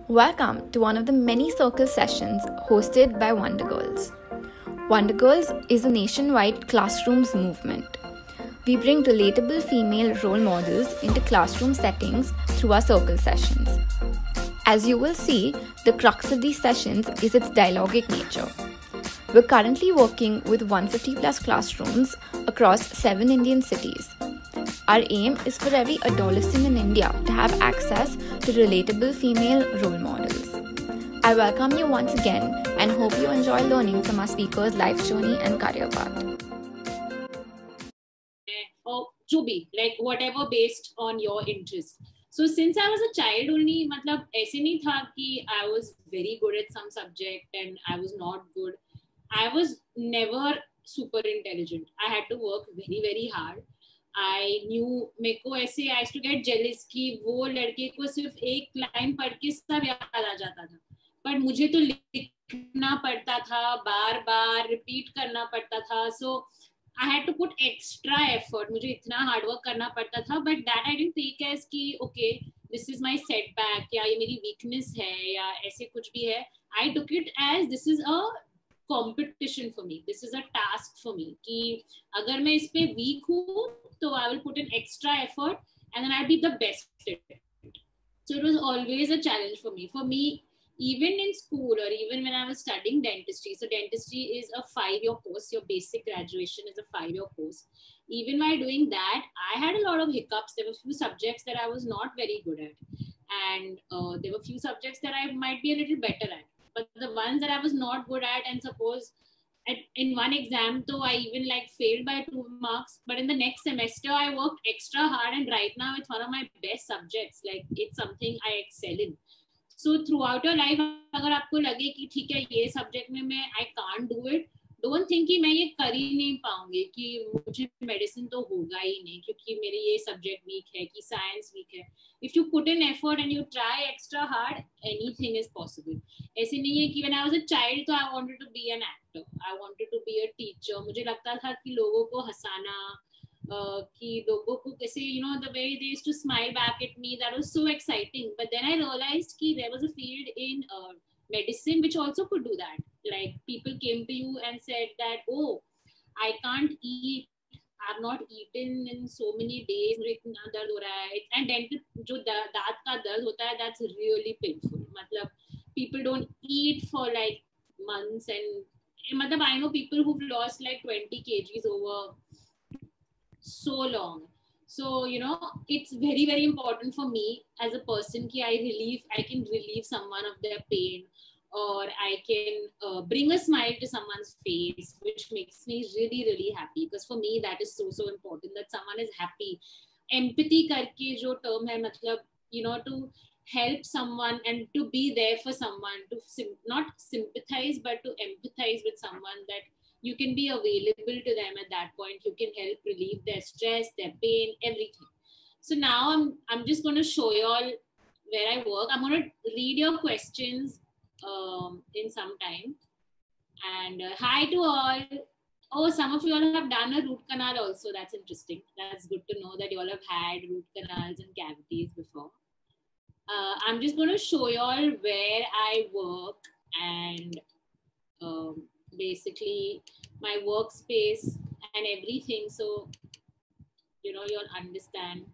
Welcome to one of the many circle sessions hosted by Wonder Girls. Wonder Girls is a nationwide classrooms movement. We bring relatable female role models into classroom settings through our circle sessions. As you will see, the crux of these sessions is its dialogic nature. We're currently working with 150 plus classrooms across 7 Indian cities. Our aim is for every adolescent in India to have access to relatable female role models. I welcome you once again and hope you enjoy learning from our speakers' life journey and career path. Or to be like whatever based on your interest. So since I was a child only, मतलब ऐसे नहीं था कि I was very good at some subject and I was not good. I was never super intelligent. I had to work very, very hard. I knew मेरे को ऐसे I used to get jealous कि वो लड़के को सिर्फ एक line पढ़ के सब याद आ जाता था, पर मुझे तो लिखना पड़ता था, बार बार रिपीट करना पड़ता था. So I had to put extra effort. मुझे इतना hard work करना पड़ता था, but that I didn't take as कि okay, this is my setback या ये मेरी weakness है या ऐसे कुछ भी है. I took it as this is a competition for me. This is a task for me. कि अगर मैं इस पे weak हूँ, तो I will put in extra effort and then I'll be the best at it. So it was always a challenge for me. For me, even in school or even when I was studying dentistry, so dentistry is a 5-year course. Your basic graduation is a 5-year course. Even while doing that, I had a lot of hiccups. There were a few subjects that I was not very good at. And there were a few subjects that I might be a little better at. But the ones that I was not good at, and suppose in one exam, though I even like failed by 2 marks, but in the next semester, I worked extra hard. And right now, it's one of my best subjects. Like it's something I excel in. So throughout your life, अगर आपको लगे कि ठीक है ये subject में मैं I can't do it, don't think कि मैं ये कर ही नहीं पाऊंगी, कि मुझे मेडिसिन तो होगा ही नहीं क्योंकि मेरी ये सब्जेक्ट वीक है, कि साइंस वीक है. If you put in effort and you try extra hard, anything is possible. ऐसे नहीं है कि when I was a child तो I wanted to be an actor, I wanted to be a teacher. मुझे लगता था कि लोगों को हंसाना, कि लोगों को कैसे, you know, the way they used to smile back at me, that was so exciting. But then I realized कि there was a field in medicine which also could do that. Like people came to you and said that, oh, I can't eat, I've not eaten in so many days, मुझे इतना दर्द हो रहा है. And dental जो दांत का दर्द होता है, that's really painful. मतलब people don't eat for like months, and मतलब I know people who've lost like 20 kgs over so long. So you know, it's very, very important for me as a person कि I can relieve someone of their pain, or I can bring a smile to someone's face, which makes me really, really happy. Because for me, that is so, so important that someone is happy. Empathy करके जो term है, मतलब, you know, to help someone and to be there for someone, to not sympathize but to empathize with someone, that you can be available to them at that point. You can help relieve their stress, their pain, everything. So now I'm just going to show you all where I work. I'm going to read your questions in some time. And hi to all. Oh, some of you all have done a root canal also. That's interesting. That's good to know that you all have had root canals and cavities before. I'm just going to show you all where I work and basically my workspace and everything, so you know, you'll understand.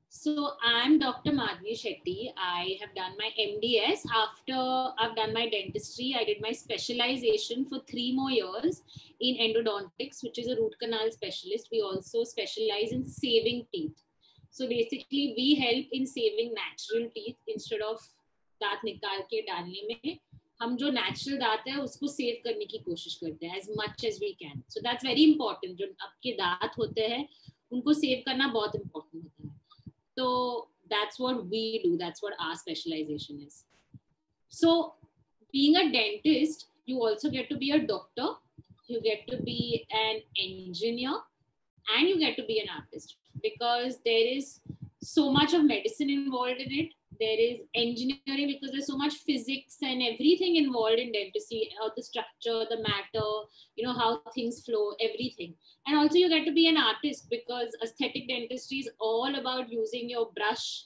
So I'm Dr. Madhvi Shetty. I have done my MDS. After I've done my dentistry, I did my specialization for 3 more years in endodontics, which is a root canal specialist. We also specialize in saving teeth. So basically we help in saving natural teeth instead of दांत निकाल के डालने में. हम जो natural दांत है उसको save करने की कोशिश करते हैं as much as we can. So that's very important. जो आपके दांत होते हैं उनको save करना बहुत important होता है. So that's what we do. That's what our specialization is. So being a dentist, you also get to be a doctor, you get to be an engineer, and you get to be an artist, because there is so much of medicine involved in it. there is engineering, because there's so much physics and everything involved in dentistry, the structure, the matter, how things flow, everything. And also you get to be an artist, because aesthetic dentistry is all about using your brush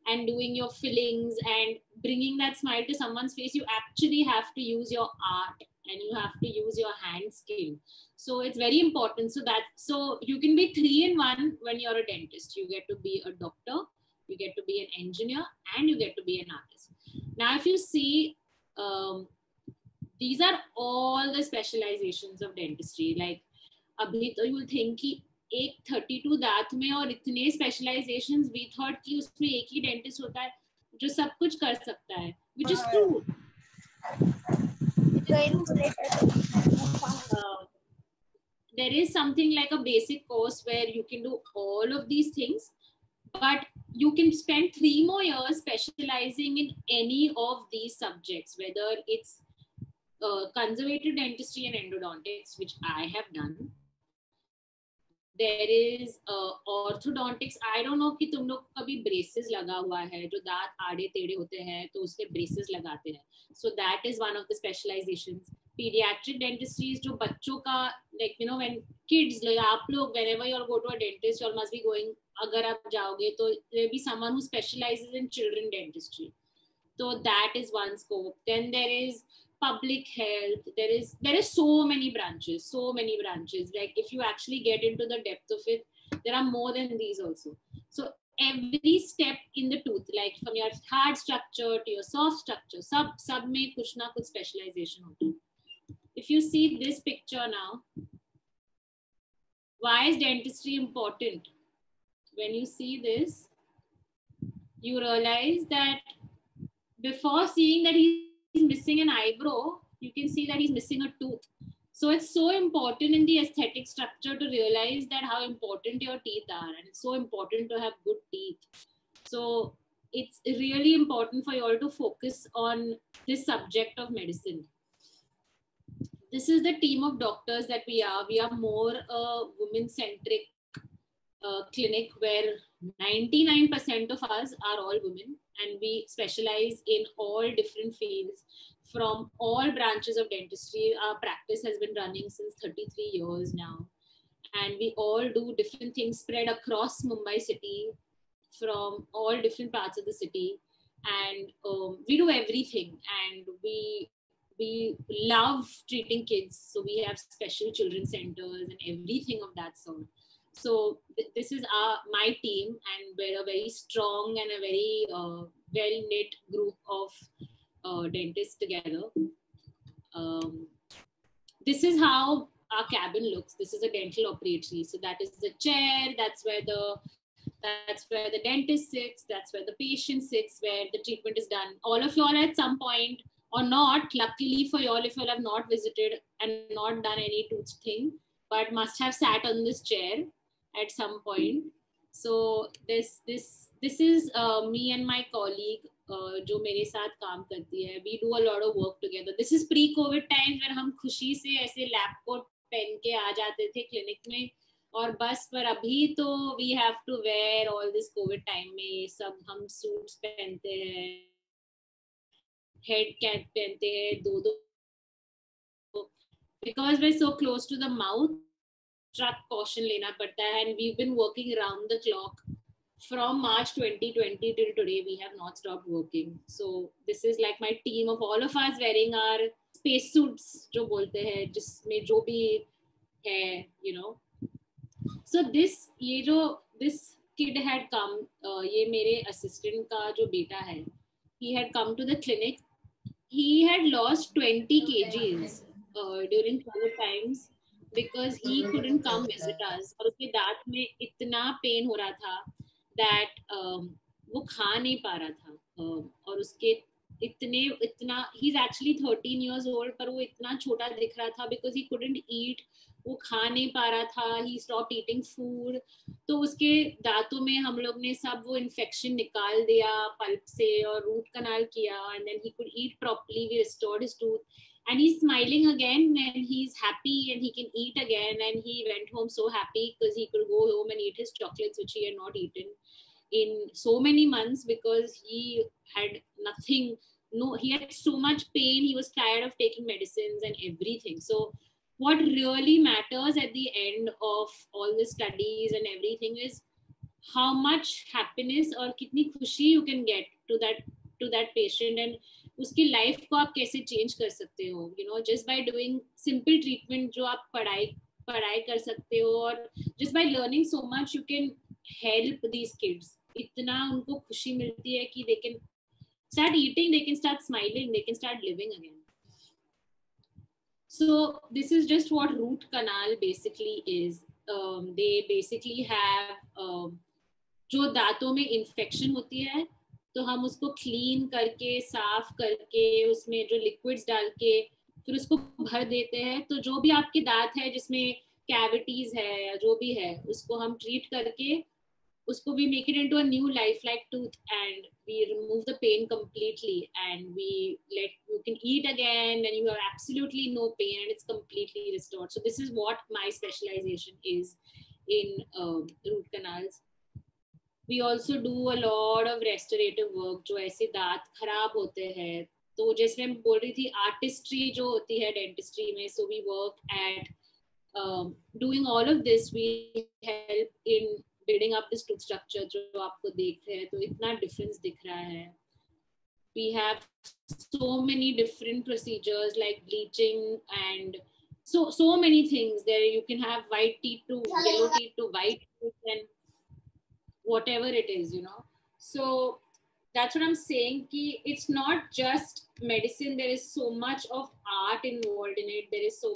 and doing your fillings and bringing that smile to someone's face. You actually have to use your art and you have to use your hand skill. So it's very important. So you can be 3 in 1 when you're a dentist. You get to be a doctor, you get to be an engineer, and you get to be an artist. Now, if you see, these are all the specializations of dentistry. Like, abhi to you will think ki एक 32 दांत में और इतने specialisations, we thought कि उसमें एक ही dentist होता है जो सब कुछ कर सकता है, which is true. There is something like a basic course where you can do all of these things, but you can spend 3 more years specializing in any of these subjects, whether it's conservative dentistry and endodontics, which I have done. There is orthodontics. I don't know कि तुम लोग कभी braces लगा हुआ है, जो दांत आड़े टेढ़े होते हैं तो उसके braces लगाते हैं. So that is one of the specializations. Pediatric dentistry is जो बच्चों का, like when kids, like आप लोग, whenever you go to a dentist, you must be going, अगर आप जाओगे तो there will be someone who specializes in children dentistry. So that is one scope. Then there is public health. There is so many branches. Like if you actually get into the depth of it, there are more than these also. So every step in the tooth, like from your hard structure to your soft structure, sub mein kuch na kuch specialization hota hai. If you see this picture now, why is dentistry important? When you see this, you realize that before seeing that he's missing an eyebrow, you can see that he's missing a tooth. So it's so important in the aesthetic structure to realize that how important your teeth are, and it's so important to have good teeth. So it's really important for you all to focus on this subject of medicine. This is the team of doctors that we are. We are more a women-centric clinic where 99% of us are all women, and we specialize in all different fields from all branches of dentistry. Our practice has been running since 33 years now, and we all do different things spread across Mumbai city from all different parts of the city, and we do everything, and we love treating kids, so we have special children centers and everything of that sort. So this is my team, and we're a very strong and a very well-knit group of dentists together. This is how our cabin looks. This is a dental operatory. So that is the chair. That's where the dentist sits. That's where the patient sits, where the treatment is done. All of you all at some point or not, luckily for you all, if you all have not visited and not done any tooth thing, but must have sat on this chair at some point. So this is me and my colleague जो मेरे साथ काम करती है. We do a lot of work together. This is pre-COVID times when हम खुशी से ऐसे लैब कोट पहन के आ जाते थे क्लिनिक में, और बस. पर अभी तो we have to wear all this COVID time में सब हम सूट्स पहनते हैं, हेड कैप पहनते हैं, दो because we're so close to the mouth, truck caution लेना पड़ता है. And we've been working around the clock from March 2020 till today. We have not stopped working. So this is like my team of all of us wearing our space suits जो बोलते हैं, जिसमें जो भी है, So this kid had come, ये मेरे assistant का जो बेटा है, he had come to the clinic. He had lost 20 kgs during COVID times because he couldn't come visit us. और उसके दांत में इतना पेन हो रहा था that वो खा नहीं पा रहा था, और उसके इतना he's actually 13 years old, पर वो इतना छोटा दिख रहा था because he couldn't eat. वो खा नहीं पा रहा था, he stopped eating food. तो उसके दांतों में हम लोग ने सब वो इन्फेक्शन निकाल दिया पल्प से और रूट कनाल किया, and then he could eat properly. We restored his tooth, and he's smiling again, and he's happy, and he can eat again. And he went home so happy because he could go home and eat his chocolates, which he had not eaten. in so many months because he had nothing. No, he had so much pain. He was tired of taking medicines and everything. So what really matters at the end of all the studies and everything is how much happiness और कितनी खुशी you can get to that patient, and उसकी life को आप कैसे change कर सकते हो, you know, just by doing simple treatment जो आप पढ़ाई कर सकते हो, और just by learning so much you can help these kids. इतना उनको खुशी मिलती है कि they can start eating, they can start smiling, they can start living again. So this is just what root canal basically is. They basically have जो दांतों में infection होती है तो हम उसको क्लीन करके साफ करके उसमें जो लिक्विड्स डाल के फिर उसको भर देते हैं, तो जो भी आपके दांत है जिसमें कैविटीज है या जो भी है उसको हम ट्रीट करके उसको we make it into a new lifelike tooth and we remove the pain completely and we let you can eat again and you have absolutely no pain and it's completely restored. So this is what my specialization is in root canals. We also do a lot of restorative work जो ऐसे दांत खराब होते हैं, तो जैसे मैं बोल रही थी आर्टिस्ट्री जो होती है डेंटिस्ट्री में, so we work at doing all of this. We help in building up this tooth structure जो आपको देख रहे हैं, तो इतना difference दिख रहा है. We have so many different procedures like bleaching and so many things there. You can have white teeth to yellow teeth to white teeth and whatever it is, you know. So that's what I'm saying, ki it's not just medicine. There is so much of art involved in it. There is so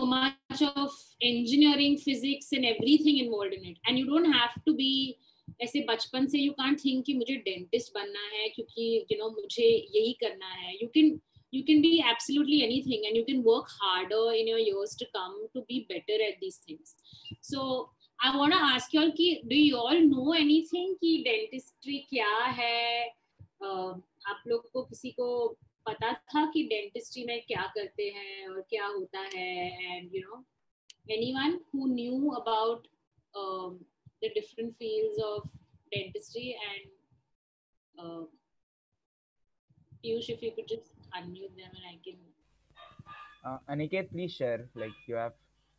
much of engineering, physics and everything involved in it, and you don't have to be ऐसे बचपन से you can't think कि मुझे dentist बनना है क्योंकि you know मुझे यही करना है. You can be absolutely anything and you can work harder in your years to come to be better at these things. So I want to ask you all कि do you all know anything कि dentistry क्या है? आप लोग को किसी को पता था कि dentistry में क्या करते हैं और क्या होता है, and you know anyone who knew about the different fields of dentistry, and Piyush, if you could just unmute them and I can. Aniket, please share. Like you have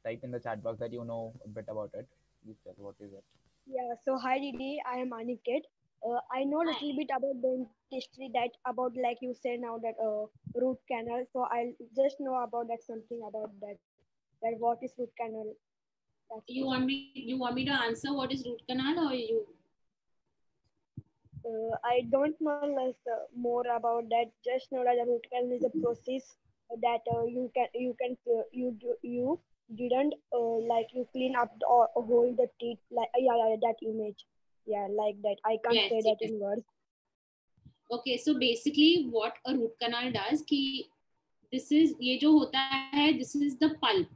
typed in the chat box that you know a bit about it. Please tell what is it. Yeah, so hi Didi, I am Aniket. I know a little bit about dentistry, that about like you say now that root canal. So I just know about that something about that what is root canal. That's You want me to answer what is root canal, or you? I don't know less more about that. Just know that the root canal is a process that you didn't like you clean up or hold the teeth like yeah that image, yeah, like that. I can't Yes, say that yes. in words. Okay, so basically what a root canal does कि this is ये जो होता है, this is the pulp.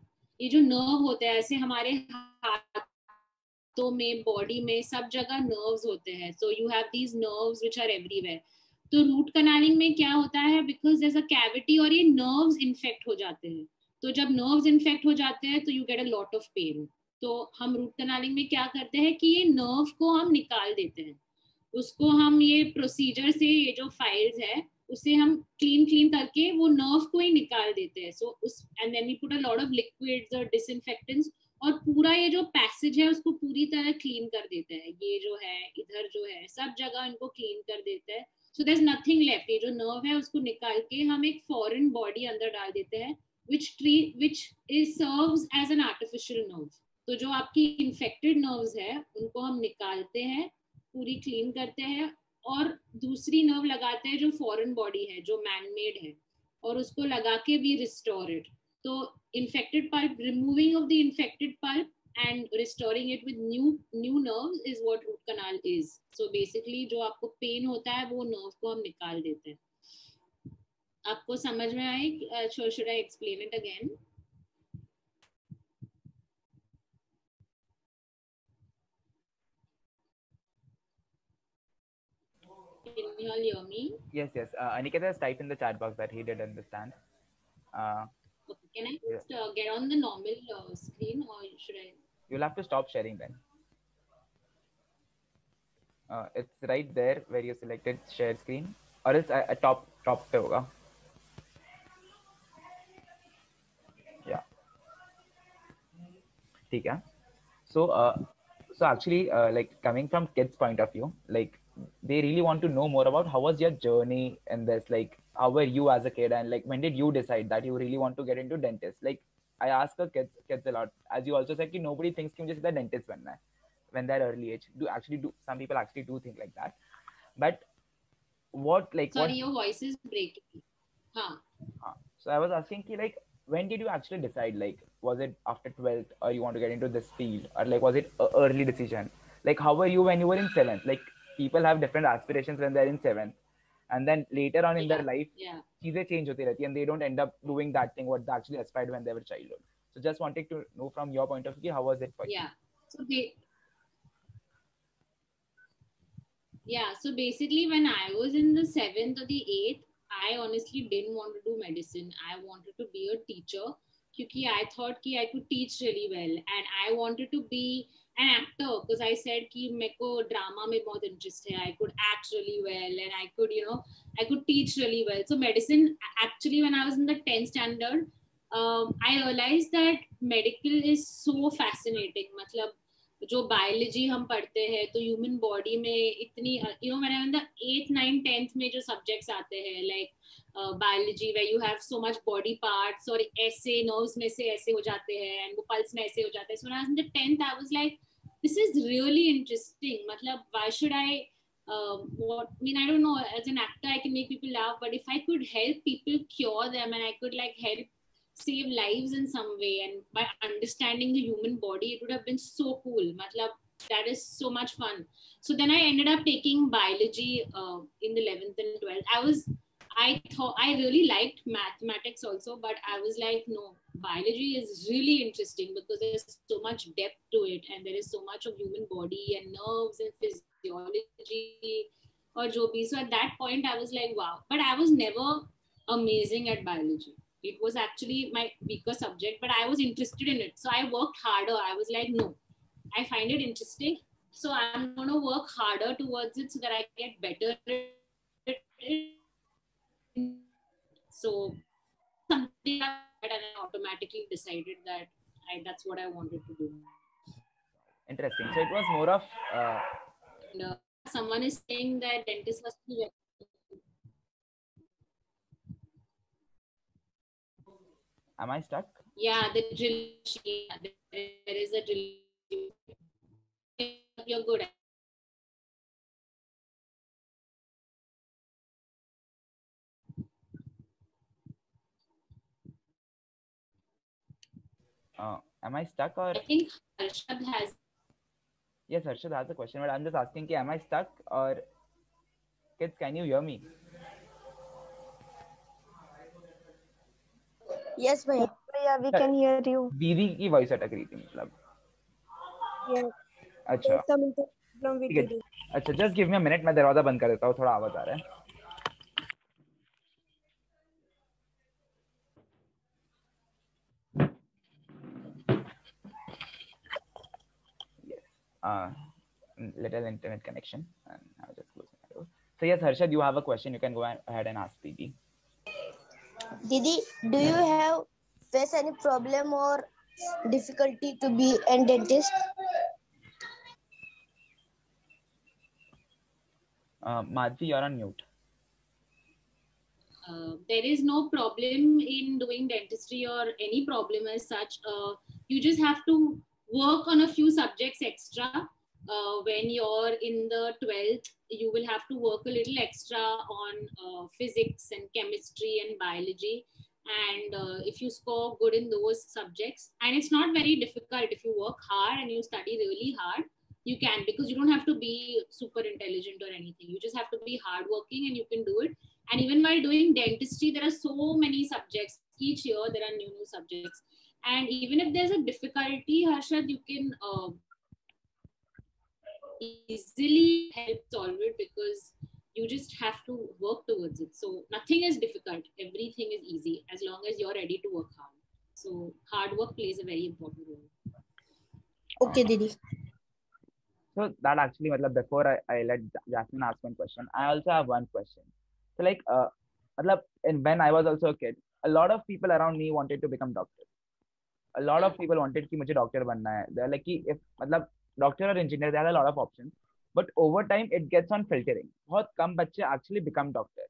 ये जो nerve होते हैं ऐसे हमारे हाथों में, body में सब जगह nerves होते हैं. So you have these nerves which are everywhere. तो root canaling में क्या होता है, because there's a cavity और ये nerves infect हो जाते हैं. तो जब nerves infect हो जाते हैं तो you get a lot of pain. तो हम root canaling में क्या करते हैं कि ये nerve को हम निकाल देते हैं. उसको हम ये प्रोसीजर से ये जो फाइल्स है उसे हम क्लीन करके वो नर्व को ही निकाल देते हैं. सो उस and then we put a lot of liquids और डिसइंफेक्टेंट्स और पूरा ये जो पैसेज है उसको पूरी तरह क्लीन कर देते हैं. ये जो है इधर जो है सब जगह इनको क्लीन कर देते हैं. So there is nothing left. ये जो नर्व है उसको निकाल के हम एक फॉरेन बॉडी अंदर डाल देते हैं which is serves as an artificial nerve. तो जो आपकी इन्फेक्टेड नर्व्स है उनको हम निकालते हैं, पूरी क्लीन करते हैं और दूसरी नर्व लगाते हैं जो फॉरेन बॉडी है जो मैनमेड है और उसको लगा के वी रिस्टोर इट. तो infected pulp, removing of the infected pulp and restoring it with new nerves is what root canal is. So basically जो आपको पेन होता है वो नर्व को हम निकाल देते हैं. आपको समझ में आए? should I explain it again? Can you all hear me? Yes. Aniket has typed in the chat box that he did understand. Okay. Can I just get on the normal screen, or should I? You'll have to stop sharing then. It's right there where you selected share screen, or it's a top पे होगा. Yeah. ठीक है. So actually, like coming from kids' point of view, like they really want to know more about how was your journey in this. Like, how were you as a kid, and like when did you decide that you really want to get into dentist? Like, I ask the kids a lot, as you also said, कि nobody thinks कि मुझे सीधा dentist बनना है when they're early age. Do some people actually do think like that? But Sorry, your voice is breaking. Huh. So I was asking ki, like, when did you actually decide, like, was it after 12th or you want to get into this field, or like was it a early decision? Like, how were you when you were in 7th? Like, people have different aspirations when they're in 7th, and then later on in their life चीजें change होती रहती है, and they don't end up doing that thing what they actually aspired when they were childhood. So just wanted to know from your point of view, how was it for you? So basically when I was in the 7th or the 8th, I honestly didn't want to do medicine. I wanted to be a teacher because I thought कि I could teach really well, and I wanted to be an actor because I said कि मेरे को drama में बहुत interest है. I could act really well, and I could, I could teach really well. So medicine, actually when I was in the 10th standard, I realized that medical is so fascinating. मतलब जो biology हम पढ़ते हैं तो human body में इतनी मैंने 8th 9th 10th में जो सब्जेक्ट्स आते हैं like biology way you have so much body parts और ऐसे नर्व्स में से ऐसे हो जाते हैं एंड वो पल्स में ऐसे हो जाते हैं. So when I was in the 10th I was like this is really interesting. मतलब why should I I don't know, as an actor I can make people laugh, but if I could help people cure them and I could like help save lives in some way, and by understanding the human body, it would have been so cool. Matlab, that is so much fun. So then I ended up taking biology in the 11th and 12th. I really liked mathematics also, but I was like, no, biology is really interesting because there's so much depth to it, and there is so much of human body and nerves and physiology or jo bhi. So at that point I was like, wow. But I was never amazing at biology. It was actually my weaker subject, but I was interested in it. So I worked harder. I was like, no, I find it interesting. So I'm going to work harder towards it so that I get better at it. So something like that, and I automatically decided that that's what I wanted to do. Interesting. So it was more of... someone is saying that dentist must be... Am I stuck? Yeah, the drill machine. There is a drill. You're good at. Am I stuck, or... I think Harshad has... Yes, Harshad has a question, but I'm just asking, am I stuck, or... Kids, can you hear me? Yes, bhaiya. Yeah, we can hear you. दीदी की voice अटक रही थी मतलब. अच्छा. Some problem with didi. अच्छा, just give me a minute, मैं दरवाजा बंद कर देता हूँ, थोड़ा आवाज आ रहा है. Little internet connection, and I'll just close my door. So yes, Harshad, you have a question. You can go ahead and ask Didi. Didi, do you have face any problem or difficulty to be a dentist? Madhvi, you're on mute. There is no problem in doing dentistry or any problem as such. You just have to work on a few subjects extra. When you're in the 12th, you will have to work a little extra on physics and chemistry and biology. And if you score good in those subjects, and it's not very difficult if you work hard and you study really hard, you can, because you don't have to be super intelligent or anything. You just have to be hardworking and you can do it. And even while doing dentistry, there are so many subjects. Each year there are new subjects. And even if there's a difficulty, Harshad, you can easily help solve it because you just have to work towards it. So nothing is difficult. Everything is easy as long as you're ready to work hard. So hard work plays a very important role. Okay, Didi. So that actually, matlab, before I let Jasmine ask one question, I also have one question. So like, matlab, and when I was also a kid, a lot of people around me wanted to become doctors. A lot of people wanted कि मुझे doctor बनना है. They're like कि if मतलब doctor or engineer, there are a lot of options. But over time, it gets on filtering. बहुत कम बच्चे actually become doctor.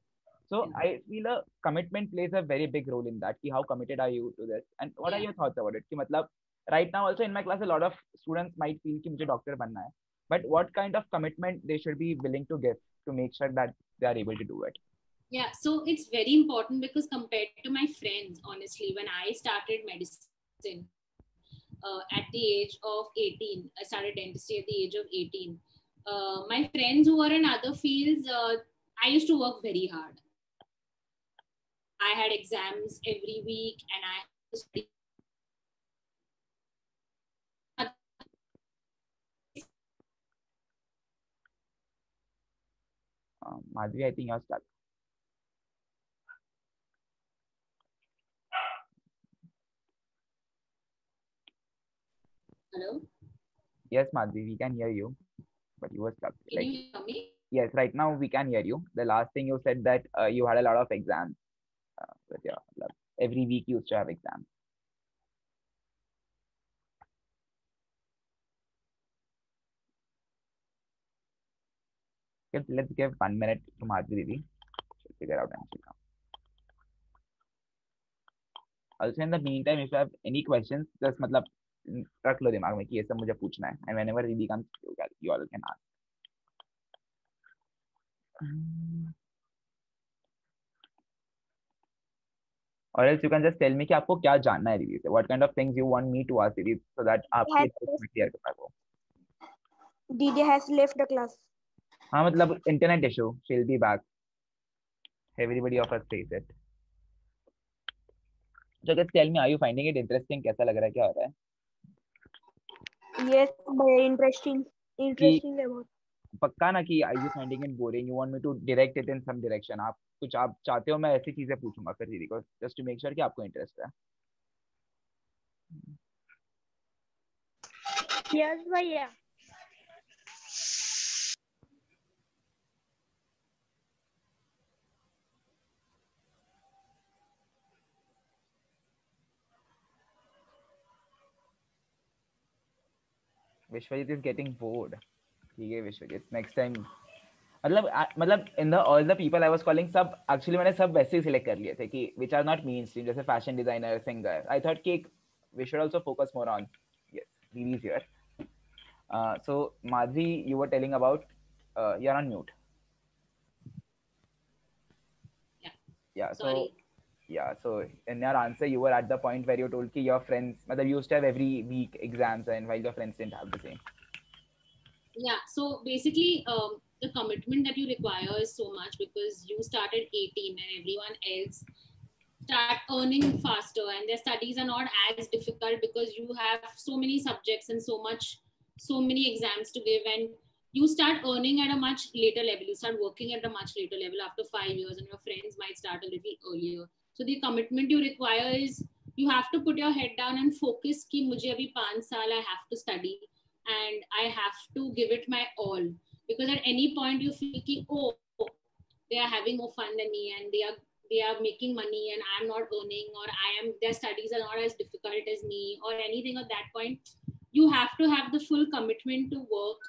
So I feel a commitment plays a very big role in that. कि how committed are you to this? And what are your thoughts about it? कि मतलब right now also in my class, a lot of students might feel कि मुझे doctor बनना है. But what kind of commitment they should be willing to give to make sure that they are able to do it? Yeah, so it's very important because compared to my friends, honestly, when I started medicine at the age of 18, I started dentistry at the age of 18. My friends who were in other fields, I used to work very hard. I had exams every week and I had to study. Madhvi, I think you're stuck. Hello? Yes, Madhvi, we can hear you, but you were stuck. Can Like, you hear me? yes, right now we can hear you. The last thing you said that you had a lot of exams. But yeah, like, every week you used to have exams. Okay, let's give 1 minute to Madhvi Didi. She'll figure out and she'll come. Also, in the meantime, if you have any questions, just मतलब रख लो दिमाग में कि ये सब मुझे पूछना है. And whenever Didi comes, you all can ask. Or else you can just tell me कि आपको क्या जानना है दीदी से. What kind of things you want me to ask दीदी so that आपकी doubt clear कर पाऊँ. Didi has left the class. हाँ मतलब internet issue. She'll be back. Everybody of us face it. So just tell me, are you finding it interesting? कैसा लग रहा है, क्या हो रहा है? Yes, very interesting. Interesting about. पक्का ना कि are you finding it boring? You want me to direct it in some direction? आप कुछ आप चाहते हो मैं ऐसी चीजें पूछूंगा फिर दीदी को just to make sure कि आपको इंटरेस्ट है. Yes, भैया. Vishwajit is getting bored. ठीक है Vishwajit. Next time मतलब in the all the people I was calling सब actually मैंने सब वैसे ही select कर लिए थे कि which are not mainstream जैसे fashion designer, singer. I thought कि we should also focus more on yes Didi here. So Madhvi, you were telling about you're on mute. Yeah. Sorry. So in your answer, you were at the point where you told कि your friends, मतलब you used to have every week exams, and while your friends didn't have the same. Yeah, so basically, the commitment that you require is so much because you start at 18 and everyone else start earning faster and their studies are not as difficult because you have so many subjects and so many exams to give, and you start earning at a much later level. You start working at a much later level after 5 years, and your friends might start a little earlier. So the commitment you require is you have to put your head down and focus कि मुझे अभी 5 साल I have to study and I have to give it my all, because at any point you feel कि oh, they are having more fun than me and they are making money and I'm not earning, or their studies are not as difficult as me or anything at that point. You have to have the full commitment to work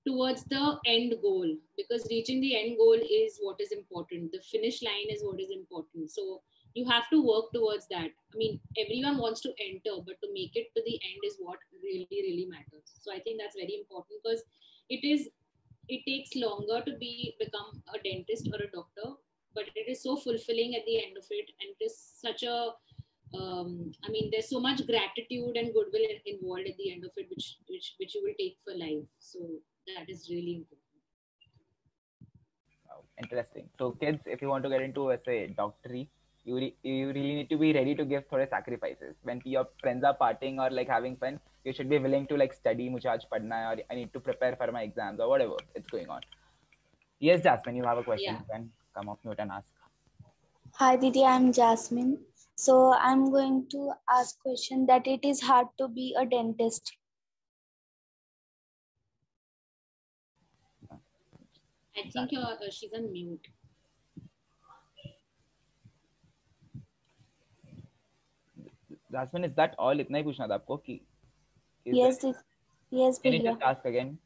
towards the end goal, because reaching the end goal is what is important. The finish line is what is important. So you have to work towards that. I mean, everyone wants to enter, but to make it to the end is what really, really matters. So I think that's very important because it takes longer to become a dentist or a doctor, but it is so fulfilling at the end of it, and it is such a I mean, there's so much gratitude and goodwill involved at the end of it, which you will take for life. So that is really important. Wow, interesting. So kids, if you want to get into say doctory, you really need to be ready to give थोड़े sacrifices. When your friends are partying or like having fun, you should be willing to like study. मुझे आज पढ़ना है, or I need to prepare for my exams or whatever it's going on. Yes, Jasmine, you have a question. Yeah. You can come off mute and ask. Hi Didi, I'm Jasmine. So I'm going to ask question that it is hard to be a dentist. I think she's on mute. Jasmine, is that all? इतना ही पूछना था आपको कि Yes, yes, can you Bhaiya. just ask again?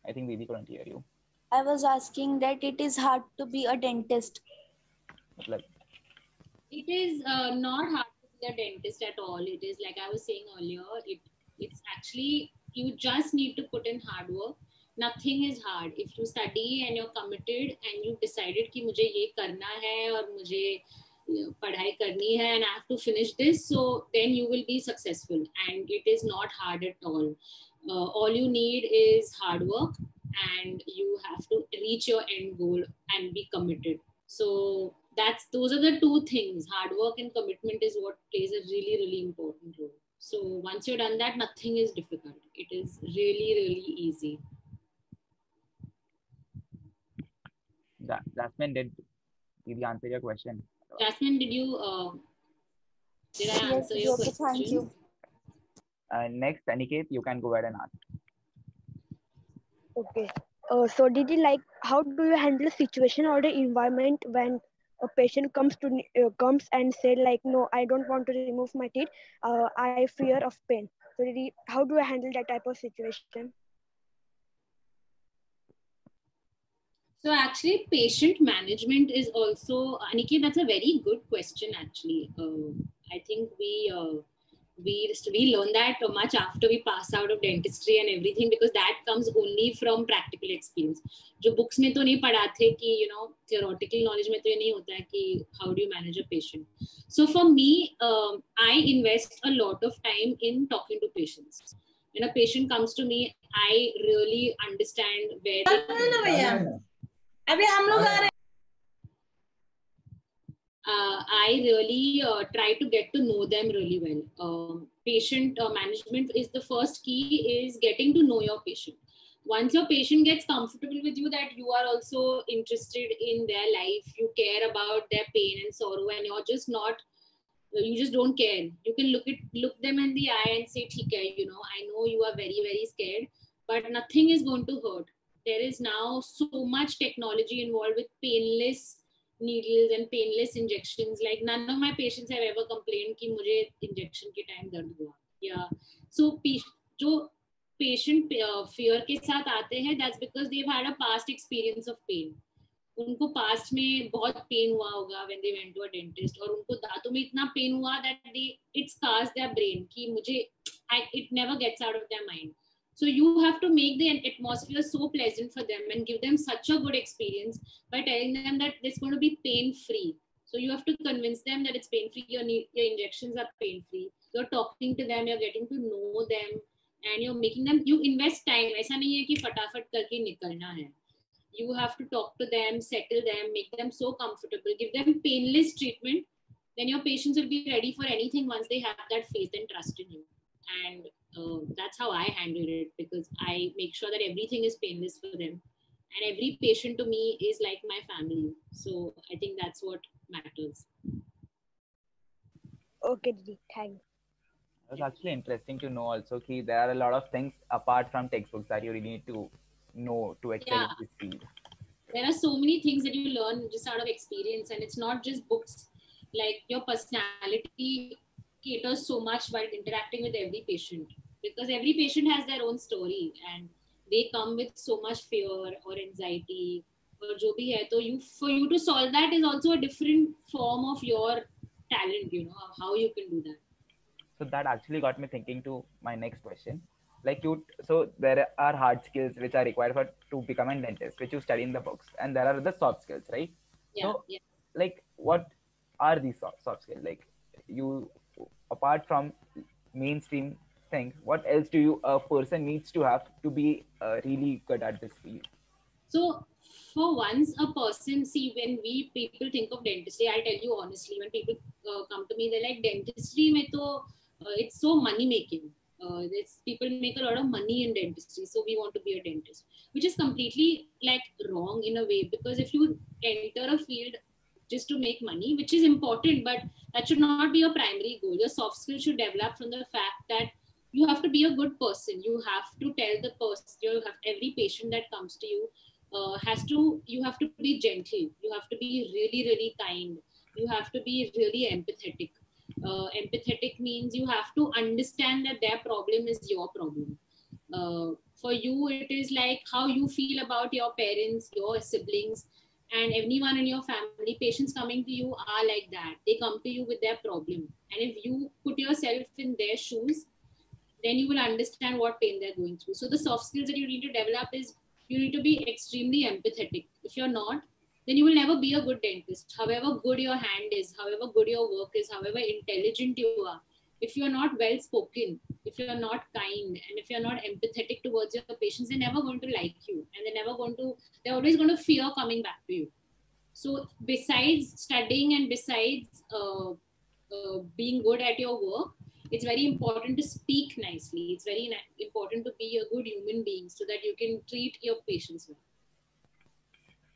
I think Didi couldn't hear you. I was asking that it is hard to be a dentist. मतलब It is not hard to be a dentist at all. It is like I was saying earlier. It's actually, you just need to put in hard work. Nothing is hard. If you study and you're committed and you decided कि मुझे ये करना है और मुझे पढ़ाई करनी है and I have to finish this, so then you will be successful. And it is not hard at all. All you need is hard work, and you have to reach your end goal and be committed. So those are the two things. Hard work and commitment is what plays a really, really important role. So once you've done that, nothing is difficult. It is really, really easy. Jasmine, did Didi answer your question? Jasmine, did I answer your question? Thank you. Next, Aniket, you can go ahead and ask. Okay. So did you like, how do you handle a situation or the environment when a patient comes and said like, no, I don't want to remove my teeth. I fear of pain. So how do I handle that type of situation? So actually, patient management is also, Aniket, that's a very good question. Actually, I think we learn that much after we pass out of dentistry and everything, because that comes only from practical experience. जो books में तो नहीं पढ़ाते कि theoretical knowledge में तो ये नहीं होता है कि how do you manage a patient. So for me, I invest a lot of time in talking to patients. When a patient comes to me, I really understand where I really try to get to know them really well. Patient management is the first key, is getting to know your patient. Once your patient gets comfortable with you, that you are also interested in their life, you care about their pain and sorrow, and you just don't care. You can look them in the eye and say, "ठीक है, I know you are very, very scared, but nothing is going to hurt." There is now so much technology involved with painless needles and painless injections. Like none of my patients have ever complained कि मुझे injection के time दर्द हुआ. Yeah. So जो patient fear के साथ आते हैं, that's because they've had a past experience of pain. उनको past में बहुत pain हुआ होगा when they went to a dentist, और उनको दांतों में इतना pain हुआ that it scars their brain कि it never gets out of their mind. So you have to make the atmosphere so pleasant for them and give them such a good experience by telling them that it's going to be pain-free. So you have to convince them that it's pain-free. Your injections are pain-free. You're talking to them, you're getting to know them, and you're making them, you invest time. ऐसा नहीं है कि फटाफट करके निकलना है. You have to talk to them, settle them, make them so comfortable, give them painless treatment. Then your patients will be ready for anything once they have that faith and trust in you. And that's how I handle it, because I make sure that everything is painless for them. And every patient to me is like my family. So I think that's what matters. Okay, Didi, thanks. It was actually interesting to know also that there are a lot of things apart from textbooks that you really need to know to excel in this field. There are so many things that you learn just out of experience, and it's not just books. Like your personality caters so much while interacting with every patient, because every patient has their own story and they come with so much fear or anxiety or jo bhi hai. So for you to solve that is also a different form of your talent, how you can do that. So that actually got me thinking to my next question. So there are hard skills which are required to become a dentist, which you study in the books, and there are the soft skills, right? Yeah. So what are these soft skills? Like, you, apart from mainstream things, what else a person needs to have to be really good at this field? So for once a person, when people think of dentistry, I'll tell you honestly, when people come to me, they're like, dentistry mein to it's so money making. People make a lot of money in dentistry, so we want to be a dentist, which is completely wrong in a way, because if you enter a field just to make money, which is important, but that should not be your primary goal. Your soft skills should develop from the fact that you have to be a good person. You have to tell every patient that comes to you, you have to be gentle, you have to be really really kind, you have to be really empathetic. Empathetic means you have to understand that their problem is your problem. For you it is like how you feel about your parents, your siblings, and anyone in your family. Patients coming to you are like that, they come to you with their problem, and if you put yourself in their shoes, then you will understand what pain they're going through. So the soft skills that you need to develop is you need to be extremely empathetic. If you're not, then you will never be a good dentist. However good your hand is, however good your work is, however intelligent you are, if you're not well spoken, if you're not kind, and if you're not empathetic towards your patients, they're never going to like you, and they're always going to fear coming back to you. So besides studying and besides being good at your work, it's very important to speak nicely. It's very important to be a good human being so that you can treat your patients well.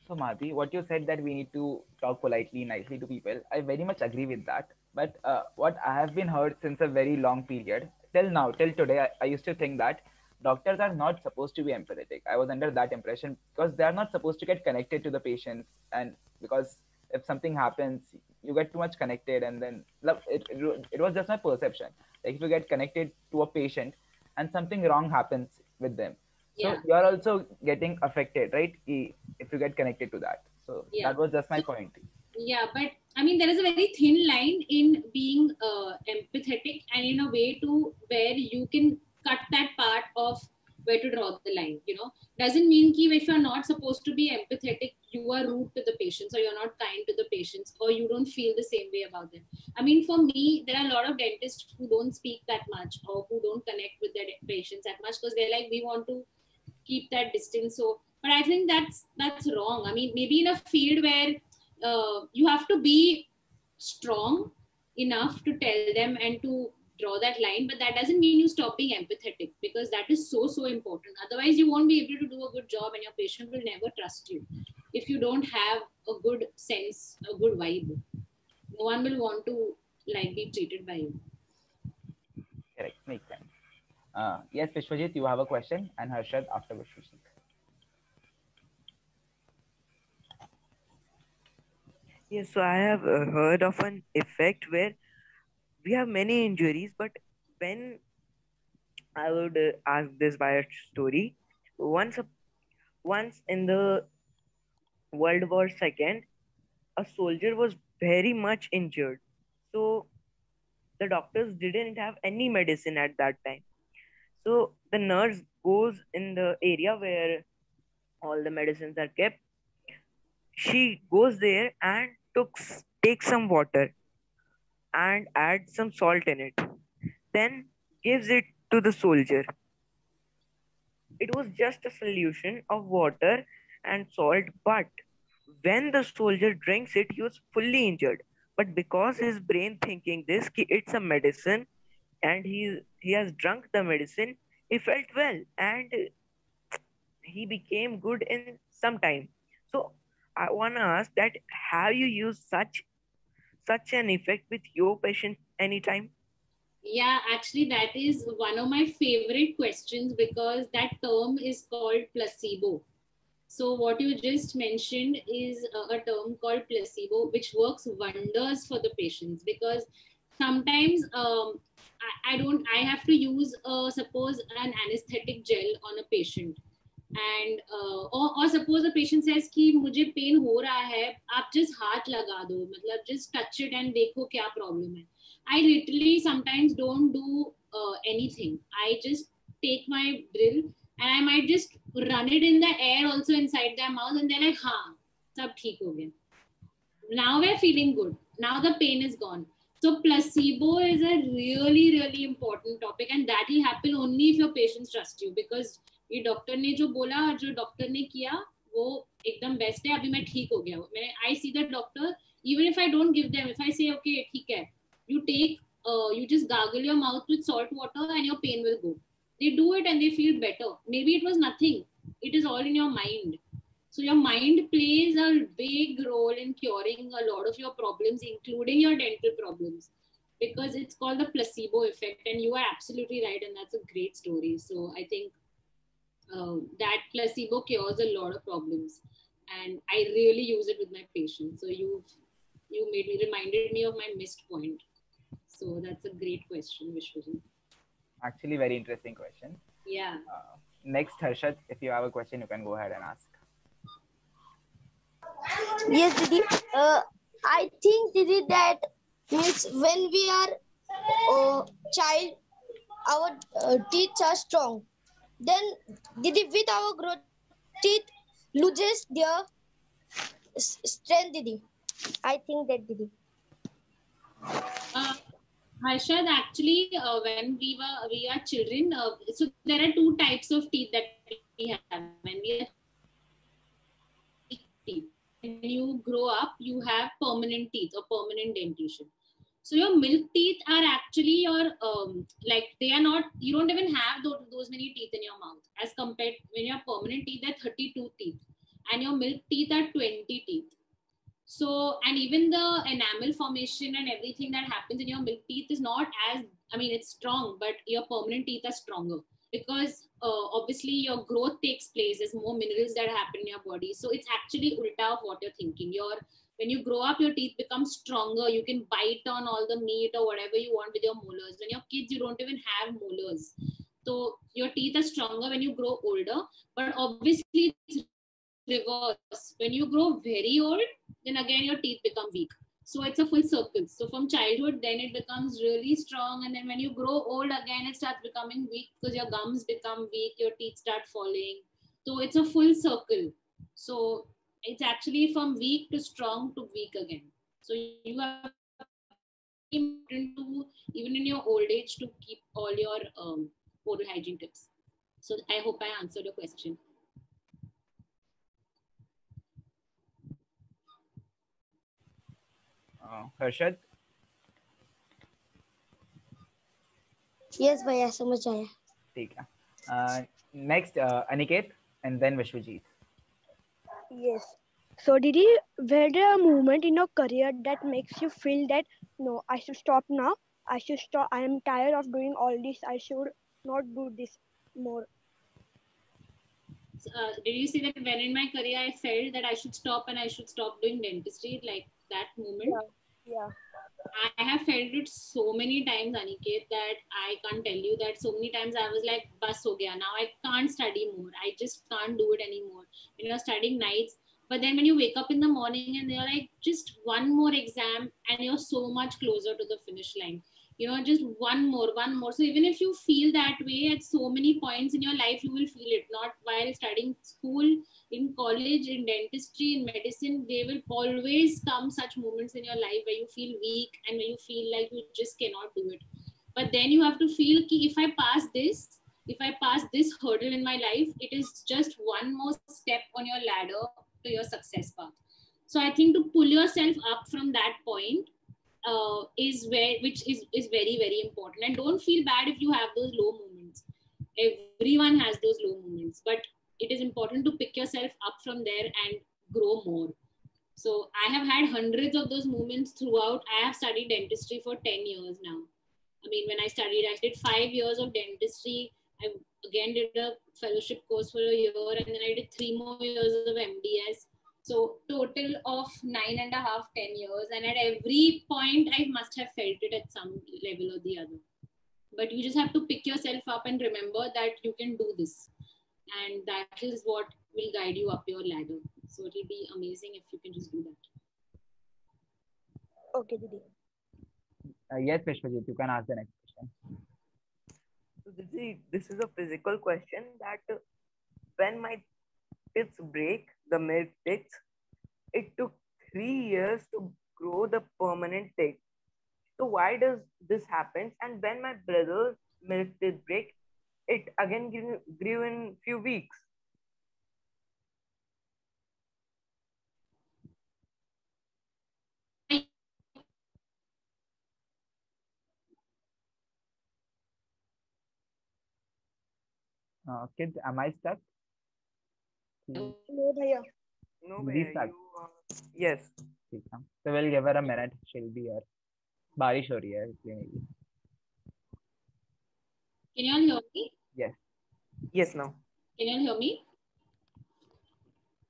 So Madhi, what you said that we need to talk politely, nicely to people, I very much agree with that. But what I have been heard since a very long period, till now, till today, I used to think that doctors are not supposed to be empathetic. I was under that impression because they are not supposed to get connected to the patients, and because if something happens, you get too much connected, and then it was just my perception. Like if you get connected to a patient, and something wrong happens with them, so Yeah. you are also getting affected, right? If you get connected to that. So Yeah. that was just my point. Yeah, but I mean, there is a very thin line in being empathetic and in a way to where you can cut that part of where to draw the line. You know, doesn't mean that if you're not supposed to be empathetic, you are rude to the patients, or you're not kind to the patients, or you don't feel the same way about them. I mean, for me, there are a lot of dentists who don't speak that much or who don't connect with their patients that much because they're like, we want to keep that distance. So, but I think that's wrong. I mean, maybe in a field where you have to be strong enough to tell them and to draw that line, but that doesn't mean you stop being empathetic, because that is so important. Otherwise you won't be able to do a good job, and your patient will never trust you if you don't have a good sense, a good vibe. No one will want to like be treated by you. Correct, makes sense. Yes, Vishwajit, you have a question, and Harshad after Vishwajit. Yes, so I have heard of an effect where we have many injuries, but when I would ask this by a story, once once in the World War II, a soldier was very much injured. So the doctors didn't have any medicine at that time. So the nurse goes in the area where all the medicines are kept. She goes there and takes some water and adds some salt in it. Then gives it to the soldier. It was just a solution of water and salt, but when the soldier drinks it, he was fully injured. But because his brain thinking this, it's a medicine, and he has drunk the medicine, he felt well and he became good in some time. So I wanna ask that, have you used such an effect with your patient anytime? Yeah, actually, that is one of my favorite questions because that term is called placebo. So, what you just mentioned is a term called placebo, which works wonders for the patients, because sometimes I have to use, suppose, an anesthetic gel on a patient. And or suppose the patient says कि मुझे pen हो रहा है, आप just हाथ लगा दो, मतलब just touch it and देखो क्या problem है. I literally sometimes don't do anything. I just take my drill and I might just run it in the air also inside their mouth, and they're like, हाँ, सब ठीक हो गया. Now we're feeling good. Now the pain is gone. So placebo is a really important topic, and that will happen only if your patients trust you, because ये doctor ने जो बोला और जो डॉक्टर ने किया वो एकदम बेस्ट है. अभी मैं ठीक हो गया. मैंने I see the doctor, even if I don't give them, if I say okay ठीक है, you just gargle your mouth with salt water and your pain will go. They do it and they feel better. Maybe it was nothing. It is all in your mind. So your mind plays a big role in curing a lot of your problems, including your dental problems, because it's called the placebo effect. And you are absolutely right, and that's a great story. So I think that placebo cures a lot of problems, and I really use it with my patients. So you reminded me of my missed point. So that's a great question, Vishwajit. Actually, very interesting question. Yeah. Next, Harshad, if you have a question, you can go ahead and ask. Yes, Didi. I think, Didi, that means when we are child, our teeth are strong. Then, Didi, with our growth, teeth loses their strength, Didi. I think that, Didi. Harshad, actually, when we are children, so there are two types of teeth that we have. When we are teeth, when you grow up, you have permanent teeth or permanent dentition. So your milk teeth are actually your like they are not. You don't even have those many teeth in your mouth as compared when you have permanent teeth. There are 32 teeth, and your milk teeth are 20 teeth. So, and even the enamel formation and everything that happens in your milk teeth is not as, I mean, it's strong, but your permanent teeth are stronger because obviously your growth takes place. There's more minerals that happen in your body. So it's actually ulta of what you're thinking. When you grow up, your teeth become stronger. You can bite on all the meat or whatever you want with your molars. When you're kids, you don't even have molars. So your teeth are stronger when you grow older, but obviously it's reverse. When you grow very old, then again your teeth become weak. So it's a full circle. So from childhood, then it becomes really strong, and then when you grow old again, it starts becoming weak because your gums become weak, your teeth start falling. So it's a full circle. So it's actually from weak to strong to weak again. So you have important to even in your old age to keep all your oral hygiene tips. So I hope I answered your question. Harshad? Yes, भैया समझ आया. ठीक है. Next, Aniket, and then Vishwajit. Yes. So, Didi, were there a moment in your career that makes you feel that no, I should stop now. I should stop. I am tired of doing all this. I should not do this more. Did you see that when in my career I felt that I should stop and I should stop doing dentistry, like that moment? Yeah. I have felt it so many times, Aniket, that I can't tell you that so many times I was like, bus ho gaya. Now I can't study more. I just can't do it anymore. When you're studying nights, but then when you wake up in the morning and they're like, just one more exam and you're so much closer to the finish line. Just one more. So even if you feel that way at so many points in your life, you will feel it. Not while studying school, in college, in dentistry, in medicine, there will always come such moments in your life where you feel weak and where you feel like you just cannot do it. But then you have to feel ki if I pass this hurdle in my life, it is just one more step on your ladder to your success path. So I think to pull yourself up from that point which is very, very important. And don't feel bad if you have those low moments. Everyone has those low moments, but it is important to pick yourself up from there and grow more. So I have had hundreds of those moments throughout. I have studied dentistry for 10 years now. I mean, when I did 5 years of dentistry. I again did a fellowship course for a year, and then I did 3 more years of MDS. So total of 9.5, 10 years. And at every point, I must have felt it at some level or the other. But you just have to pick yourself up and remember that you can do this. And that is what will guide you up your ladder. So it will be amazing if you can just do that. Okay, Didi. Yes, Vishwajit, you can ask the next question. So this is a physical question that when my teeth break, the milk teeth, it took 3 years to grow the permanent teeth. So why does this happen? And when my brother's milk teeth break, it again grew in few weeks. Kids, am I stuck? No, bhaiya. No, Didi bhaiya, stuck. Yes. ठीक है. So we'll give her a minute. She'll be here. बारिश हो रही है इसलिए maybe. Can you all hear me? Yes. Yes, now. Can you hear me?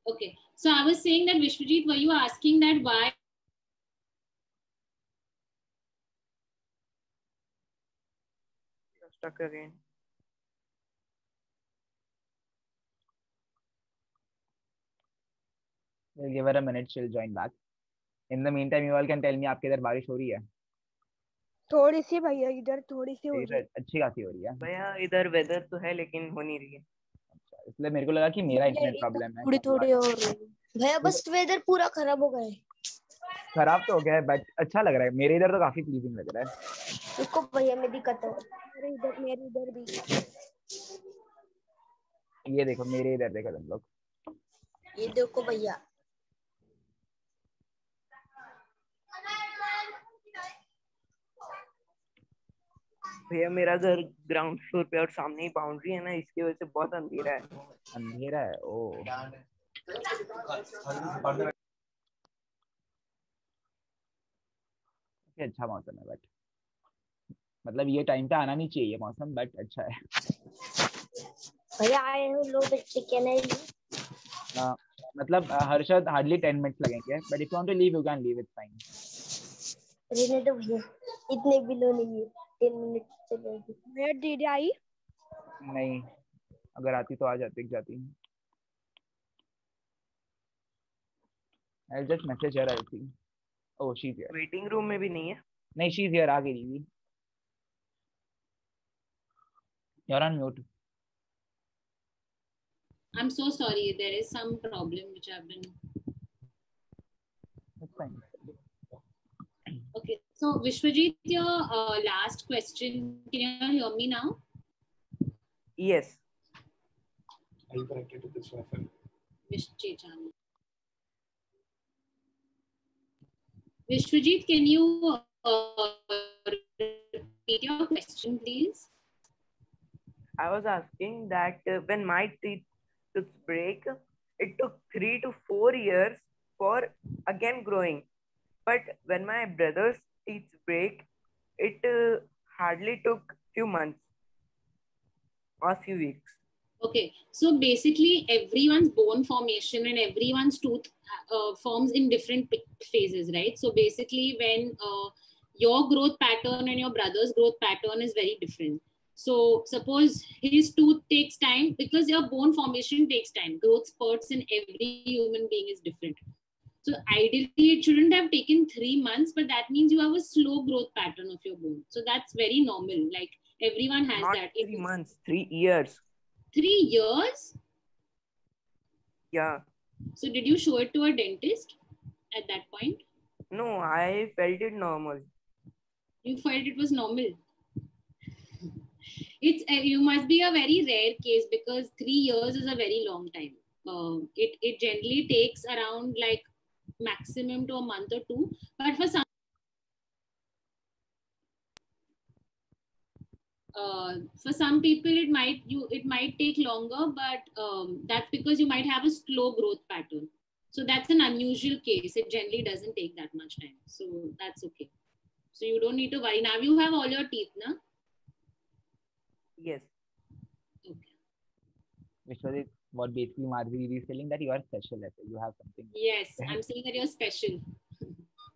Okay. So I was saying that Vishwajit, were you asking that why? You're stuck again. We'll give her a minute. She'll join back. In the meantime, you all can tell me आपके इधर बारिश हो रही है? थोड़ी सी भैया इधर थोड़ी सी हो रही है. अच्छी खासी हो रही है. भैया इधर वेदर तो है लेकिन हो नहीं रही है. अच्छा, इसलिए मेरे को लगा कि मेरा इंटरनेट प्रॉब्लम है. थोड़ी थोड़ी हो रही है. भैया बस वेदर पूरा खराब हो गया है. खराब तो हो गया है बट अच्छा लग रहा है. मेरे इधर तो काफी प्लीजिंग लग रहा है. रुको भैया मैं दिखाता हूँ. मेरे इधर भी. ये देखो मेरे इधर देखो तुम लोग. ये देखो भैया. भैया मेरा घर ग्राउंड फ्लोर पे और सामने ही बाउंड्री है ना, इसकी वजह से बहुत अंधेरा है. अंधेरा है. ओ अच्छा मौसम है बट मतलब ये टाइम पे आना नहीं चाहिए मौसम बट अच्छा है. भैया आए हो लो बच्चे क्या नहीं. मतलब हर्षद हार्डली 10 मिनट्स लगेंगे but if you want to leave you can leave. It's fine. रहने दो भैया इतने भी लो नहीं है. 10 मिनट चलेगी. मेरी दीदी आई नहीं अगर आती तो आ जाती जाती. I just message her. I think oh she is here. Waiting room में भी नहीं है. नहीं शी इज हियर. आ गई दीदी. You are on mute. I'm so sorry. There is some problem which I've been. That's fine. Okay. So Vishwajit, your last question. Can you hear me now? Yes. Are you connected to this Wi-Fi? Vishwajit, can you repeat your question, please? I was asking that when my teeth break, it took 3 to 4 years for again growing. But when my brother's teeth break, it hardly took few months or few weeks. Okay, so basically everyone's bone formation and everyone's tooth forms in different phases, right? So basically when your growth pattern and your brother's growth pattern is very different. So suppose his tooth takes time because your bone formation takes time. Growth spurts in every human being is different. So ideally it shouldn't have taken 3 months, but that means you have a slow growth pattern of your bone. So that's very normal. Like everyone has Not that. 3 months, 3 years. 3 years? Yeah. So did you show it to a dentist at that point? No, I felt it normal. You felt it was normal? It's you must be a very rare case because 3 years is a very long time. It generally takes around like maximum to a month or 2, but for some people it might take longer, but that's because you might have a slow growth pattern. So that's an unusual case. It generally doesn't take that much time, so that's okay. So you don't need to worry. Now you have all your teeth, na? Yes. Okay. Vishwajit, what basically Madhuri is telling that you are special. You have something. Yes, I'm saying that you're special.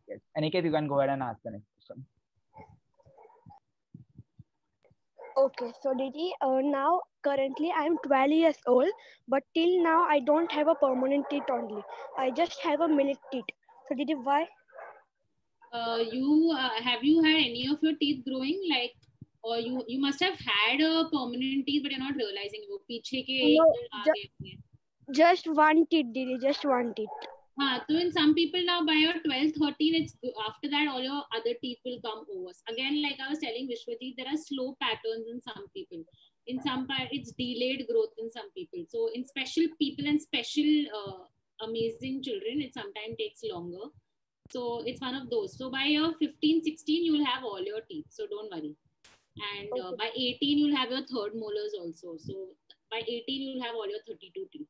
Yes. Aniket, you can go ahead and ask the next question. Okay, so Didi, now currently I'm 12 years old, but till now I don't have a permanent teeth only. I just have a minute teeth. So Didi, why? Have you had any of your teeth growing, like, or you must have had a permanent teeth, but you're not realizing वो पीछे के just one teeth, Didi, just one teeth. So in some people now by your 12, 13, it's after that all your other teeth will come over. Again, like I was telling Vishwajit, there are slow patterns in some people. In some part, it's delayed growth in some people. So in special people and special amazing children, it sometimes takes longer. So it's one of those. So by your 15, 16, you'll have all your teeth. So don't worry. And by 18, you'll have your third molars also. So by 18, you'll have all your 32 teeth.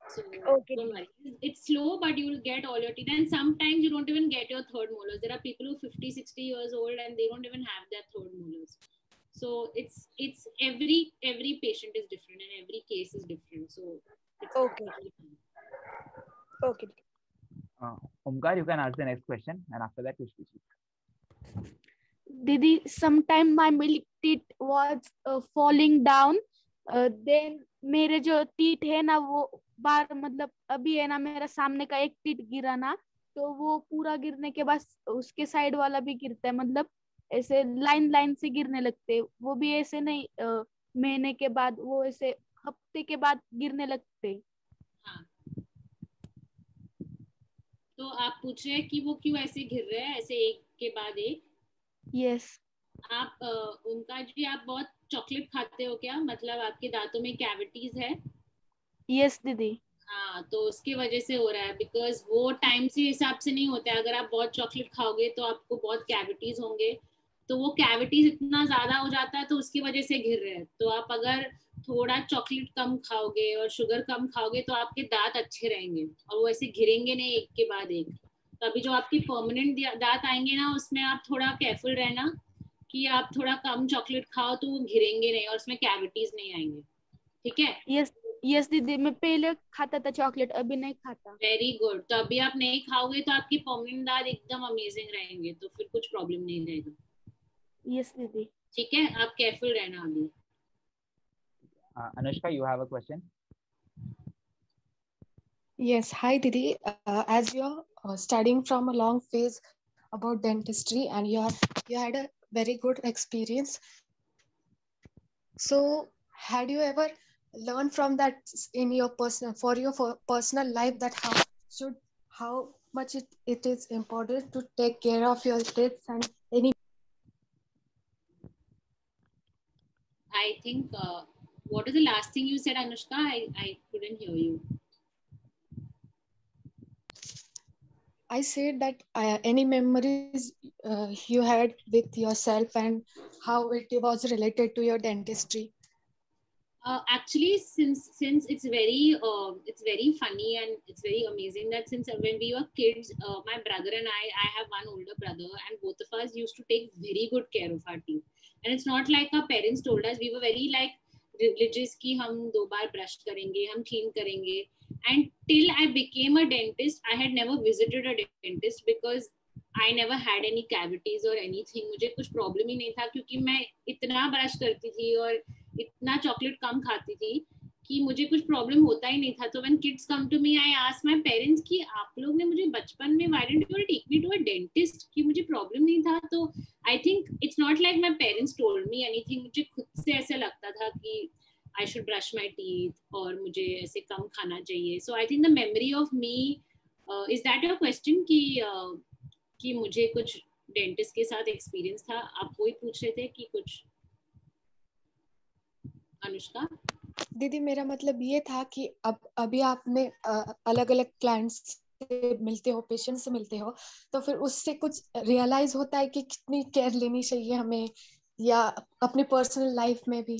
So okay. Don't worry. It's slow, but you will get all your teeth. And sometimes you don't even get your third molars. There are people who are 50, 60 years old and they don't even have their third molars. So it's every patient is different and every case is different. So it's Okay. totally fine. Okay. Omkar, you can ask the next question, and after that, Vishwajit. Didi, sometime my milk teeth was falling down. Then मेरे जो teeth है ना वो बार मतलब अभी है ना मेरा सामने का एक टीथ गिरा ना तो वो पूरा गिरने के बाद उसके साइड वाला भी गिरता है मतलब ऐसे लाइन लाइन से गिरने लगते हैं वो भी ऐसे नहीं महीने के बाद वो ऐसे हफ्ते के बाद गिरने लगते हैं। हाँ, तो आप पूछ रहे हैं कि वो क्यों ऐसे गिर रहे हैं ऐसे एक के बाद एक। यस आप ओमकार जी आप बहुत चॉकलेट खाते हो क्या, मतलब आपके दांतों में कैविटीज है? यस दीदी। हाँ, तो उसकी वजह से हो रहा है, बिकॉज वो टाइम से हिसाब से नहीं होता है। अगर आप बहुत चॉकलेट खाओगे तो आपको बहुत कैविटीज होंगे, तो वो कैविटीज इतना ज्यादा हो जाता है तो उसकी वजह से गिर रहे हैं। तो आप अगर थोड़ा चॉकलेट कम खाओगे और शुगर कम खाओगे तो आपके दांत अच्छे रहेंगे और वो ऐसे गिरेंगे नहीं एक के बाद एक। तो अभी जो आपकी परमानेंट दांत आएंगे ना उसमें आप थोड़ा केयरफुल रहना कि आप थोड़ा कम चॉकलेट खाओ तो वो गिरेंगे नहीं और उसमें कैविटीज नहीं आएंगे, ठीक है? यस यस दीदी, मैं पहले खाता था चॉकलेट अभी नहीं खाता। Very good. तो अभी आप नहीं खाओगे तो आपकी परमानेंट दांत एकदम अमेजिंग रहेंगे, तो फिर कुछ प्रॉब्लम नहीं रहेगा। यस दीदी। ठीक है, आप केयरफुल रहना अभी। Anushka, you have a question? Yes, hi Didi. As you're studying from a long phase about dentistry and you had a very good experience. So, had you ever learned from that in your personal life that how much it is important to take care of your teeth and any? I think what is the last thing you said, Anushka? I couldn't hear you. I said that any memories you had with yourself and how it was related to your dentistry. Actually, since it's very funny and it's very amazing that since when we were kids, my brother and I have one older brother, and both of us used to take very good care of our teeth. And it's not like our parents told us. We were very like religious कि हम 2 बार brush करेंगे, हम clean करेंगे. And till I became a dentist, I had never visited a dentist because I never had any cavities or anything. मुझे कुछ problem ही नहीं था क्योंकि मैं इतना brush करती थी और इतना चॉकलेट कम खाती थी कि मुझे कुछ प्रॉब्लम होता ही नहीं था. तो when kids come to me I ask my parents कि आप लोग ने मुझे बचपन में why didn't you take me to a dentist कि मुझे प्रॉब्लम नहीं था. तो I think it's not like my parents told me anything. मुझे खुद से ऐसे लगता था कि I should brush my teeth और मुझे ऐसे कम खाना चाहिए. So I think the memory of me is that your question कि मुझे कुछ डेंटिस्ट के साथ एक्सपीरियंस था? आप वही पूछ रहे थे कि कुछ? अनुष्का दीदी मेरा मतलब ये था कि अभी आपने अलग अलग क्लाइंट्स से मिलते हो, पेशेंट से मिलते हो, तो फिर उससे कुछ रियलाइज होता है कि कितनी केयर लेनी चाहिए हमें या अपनी पर्सनल लाइफ में भी.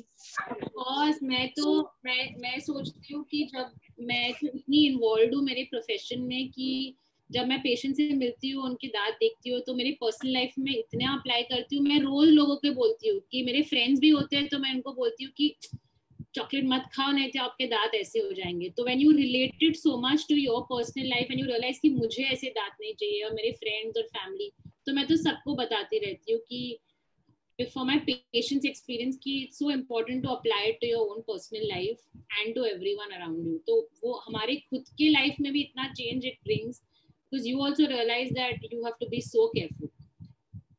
ऑफकोर्स मैं सोचती हूँ कि जब मैं तो इतनी इन्वॉल्व हूँ मेरे प्रोफेशन में कि जब मैं पेशेंट से मिलती हूँ उनके दांत देखती हूँ तो मेरी पर्सनल लाइफ में इतना अप्लाई करती हूँ. मैं रोज लोगों के बोलती हूँ कि मेरे फ्रेंड्स भी होते हैं तो मैं उनको बोलती हूँ कि चॉकलेट मत खाओ नहीं तो आपके दांत ऐसे हो जाएंगे. तो when you related so much to your personal life and you realise कि मुझे ऐसे दांत नहीं चाहिए और मेरे फ्रेंड्स और फैमिली, तो मैं तो सबको बताती रहती हूँ कि for my patient's experience कि it's so important to apply it to your own personal life and to everyone around you. तो वो हमारे खुद के लाइफ में भी इतना change it brings because you also realize that you have to be so careful.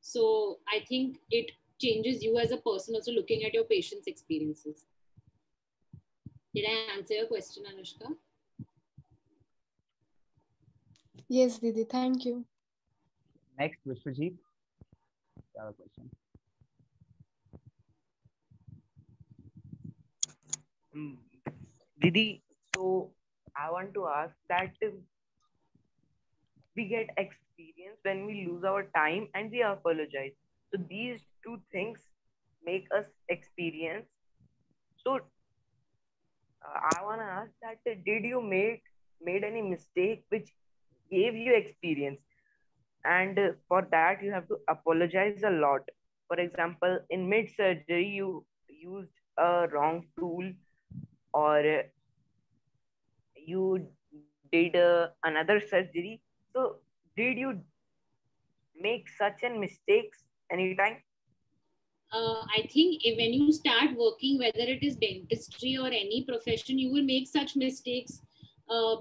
So I think it changes you as a person also looking at your patient's experiences. Did I answer your question, Anushka? Yes, Didi. Thank you. Next, Vishwajit, you have a question. Didi, so I want to ask that we get experience when we lose our time and we apologize. So these two things make us experience. So I want to ask that did you made any mistake which gave you experience, and for that you have to apologize a lot, for example, in mid surgery, you used a wrong tool, or you did another surgery. So, did you make such an mistakes anytime? I think when you start working, whether it is dentistry or any profession, you will make such mistakes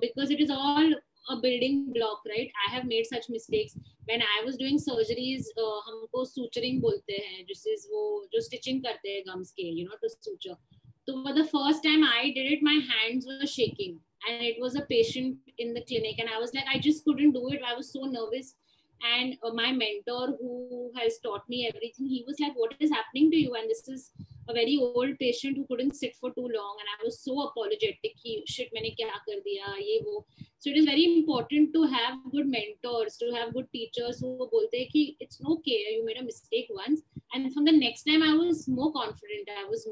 because it is all a building block, right? I have made such mistakes. When I was doing surgeries, हमको suturing बोलते हैं, जिससे वो जो stitching करते हैं gums के, to suture. So for the first time I did it, my hands were shaking, and it was a patient in the clinic, and I was like, I just couldn't do it. I was so nervous. And my mentor, who has taught me everything, he was like, what is happening to you? And this is a very old patient who couldn't sit for too long, and I was so apologetic कि shit मैंने क्या कर दिया ये वो. So it is very important to have good mentors, to have good teachers who बोलते हैं कि it's okay, you made a mistake once, and from the next time I was more confident, I was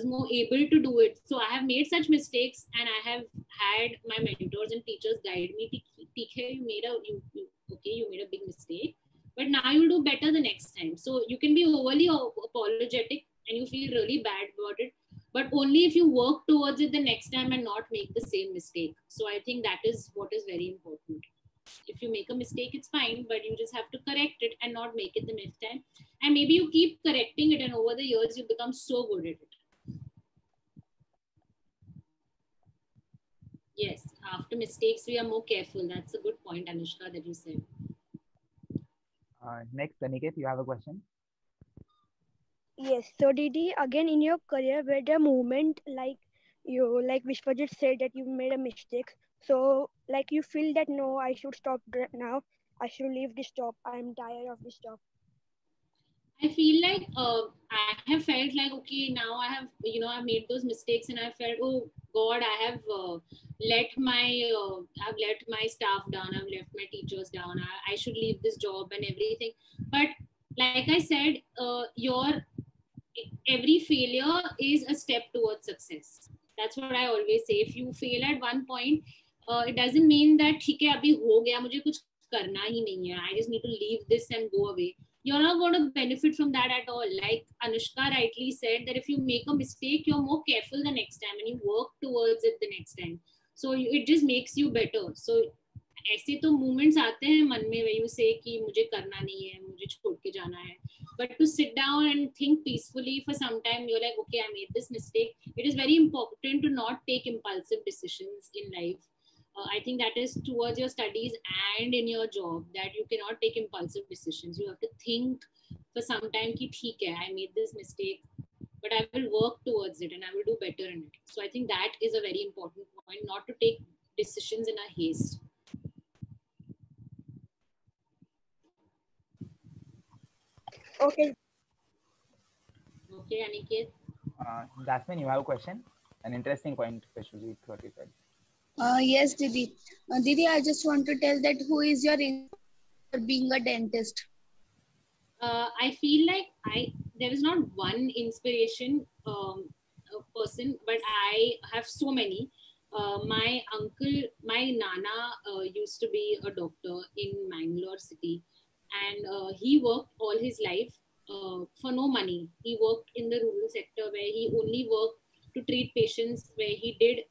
more able to do it. So I have made such mistakes, and I have had my mentors and teachers guide me. You made a big mistake, but now you'll do better the next time. So you can be overly apologetic and you feel really bad about it, but only if you work towards it the next time and not make the same mistake. So I think that is what is very important. If you make a mistake, it's fine, but you just have to correct it and not make it the next time. And maybe you keep correcting it, and over the years you become so good at it. Yes, after mistakes, we are more careful. That's a good point, Anushka, that you said. Next, Aniket, you have a question? Yes. So, Didi, again in your career, were there moment like Vishwajit said that you made a mistake? So, like you feel that no, I should stop now. I should leave this job. I'm tired of this job. I feel like I have felt like, okay, now I have, I made those mistakes, and I felt, oh God, I have let my staff down. I've left my teachers down. I should leave this job and everything. But like I said, every failure is a step towards success. That's what I always say. If you fail at one point, it doesn't mean that ठीक है अभी हो गया मुझे कुछ करना ही नहीं है. I just need to leave this and go away. You're not going to benefit from that at all. Like Anushka rightly said, that if you make a mistake, you're more careful the next time and you work towards it the next time. So it just makes you better. So ऐसे तो moments आते हैं मन में where you say कि मुझे करना नहीं है, मुझे छोड़ के जाना है. But to sit down and think peacefully for some time, you're like, okay, I made this mistake. It is very important to not take impulsive decisions in life. I think that is towards your studies and in your job, that you cannot take impulsive decisions. You have to think for some time कि ठीक है, I made this mistake, but I will work towards it and I will do better in it. So I think that is a very important point, not to take decisions in a haste. Okay. Okay, Aniket. Jasmine, you have a question? An interesting point, Vishwajit, what you said. Yes, Didi. Didi, I just want to tell that who is your for being a dentist? I feel like there is not one inspiration person, but I have so many. My uncle, my nana used to be a doctor in Mangalore city, and he worked all his life for no money. He worked in the rural sector where he only worked to treat patients, where he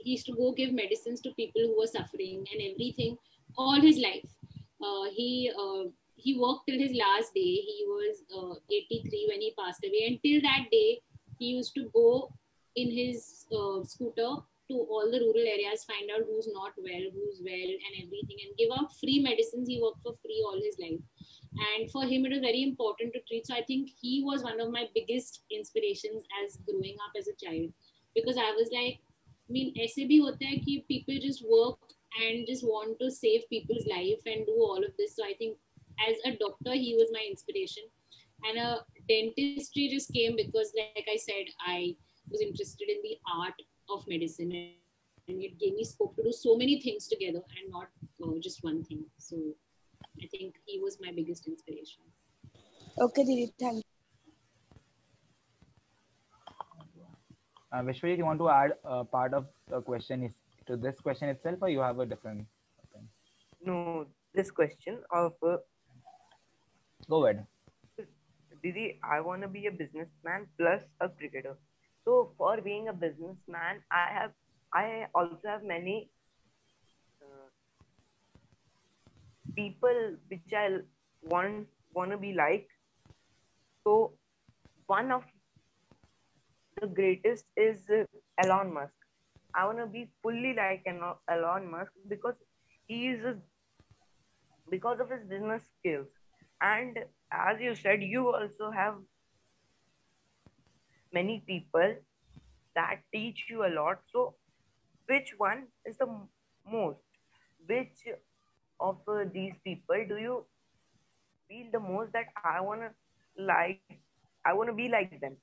used to go give medicines to people who were suffering and everything all his life. He worked till his last day. He was 83 when he passed away. Until that day, he used to go in his scooter to all the rural areas, find out who's not well, who's well, and everything, and give out free medicines. He worked for free all his life. And for him, it was very important to treat. So I think he was one of my biggest inspirations as growing up as a child. Because I was like, I mean, ऐसे भी होता है कि people just work and just want to save people's life and do all of this. So I think as a doctor, he was my inspiration. And a dentistry just came because, like I said, I was interested in the art of medicine, and it gave me scope to do so many things together and not just one thing. So I think he was my biggest inspiration. Okay, Didi, thank you. Vishwajit, you want to add part of the question to this question itself, or you have a different thing? No, this question of... Go ahead. Didi, I want to be a businessman plus a cricketer. So for being a businessman, I also have many uh, people which I want to be like. So one of the greatest is Elon Musk. I want to be fully like Elon Musk because he is because of his business skills. And as you said, you also have many people that teach you a lot. So which one is the most? Which of these people do you feel the most that like? I want to be like them.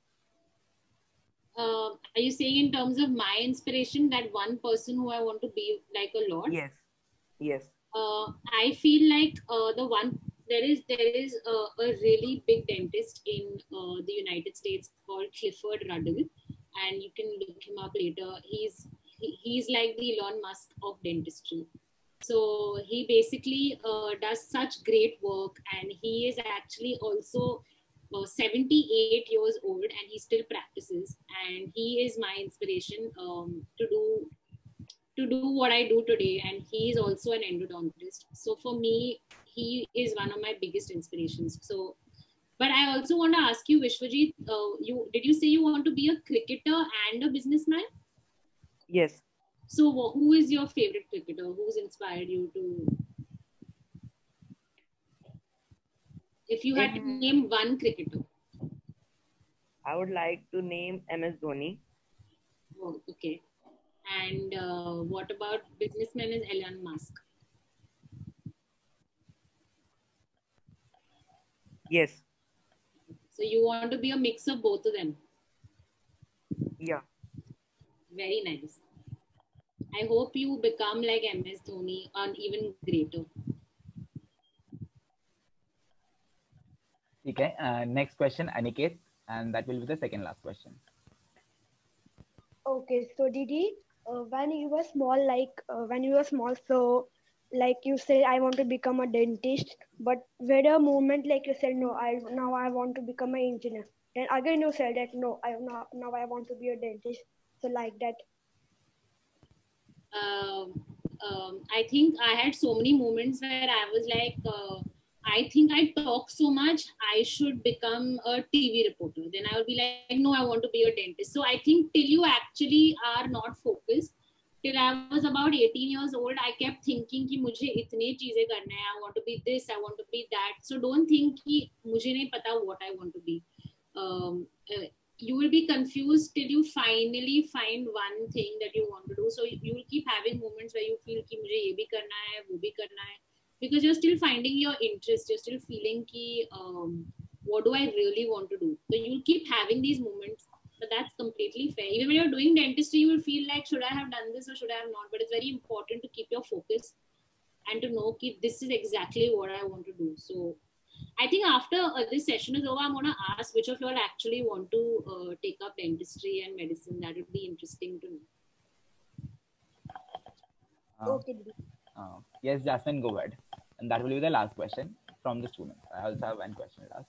Are you saying in terms of my inspiration, that one person who I want to be like a lot? Yes. Yes. I feel like there is a really big dentist in the United States called Clifford Ruddle, and you can look him up later. He's like the Elon Musk of dentistry. So he basically does such great work, and he is actually also 78 years old, and he still practices. And he is my inspiration to do what I do today. And he is also an endodontist. So for me, he is one of my biggest inspirations. So, but I also want to ask you, Vishwajit, you say you want to be a cricketer and a businessman? Yes. So who is your favorite cricketer? Who's inspired you to? If you had to name one cricketer. I would like to name MS Dhoni. Oh, okay. And what about businessman is Elon Musk? Yes. So you want to be a mix of both of them? Yeah. Very nice. I hope you become like MS Dhoni or even greater. Okay, next question, Aniket, and that will be the second last question. Okay, so Didi, when you were small, so like you said, I want to become a dentist, but where a moment like you said, no, I want to become an engineer. Then again you said that no, now I want to be a dentist. So like that. I think I had so many moments where I was like, I think I talk so much, I should become a TV reporter. Then I would be like, no, I want to be a dentist. So I think till you actually are not focused, till I was about 18 years old, I kept thinking कि मुझे इतने चीजें करना है, I want to be this, I want to be that. So don't think कि मुझे नहीं पता what I want to be. You will be confused till you finally find one thing that you want to do. So you will keep having moments where you feel कि मुझे ये भी करना है, वो भी करना है, because you're still finding your interest, you're still feeling कि what do I really want to do. So you'll keep having these moments, but that's completely fair. Even when you're doing dentistry, you will feel like, should I have done this or should I have not? But it's very important to keep your focus and to know that this is exactly what I want to do. So I think after this session is over, I'm going to ask which of you all actually want to take up dentistry and medicine. That would be interesting to know. Okay. Yes, Jasmine, go ahead. And that will be the last question from the students. I also have one question last.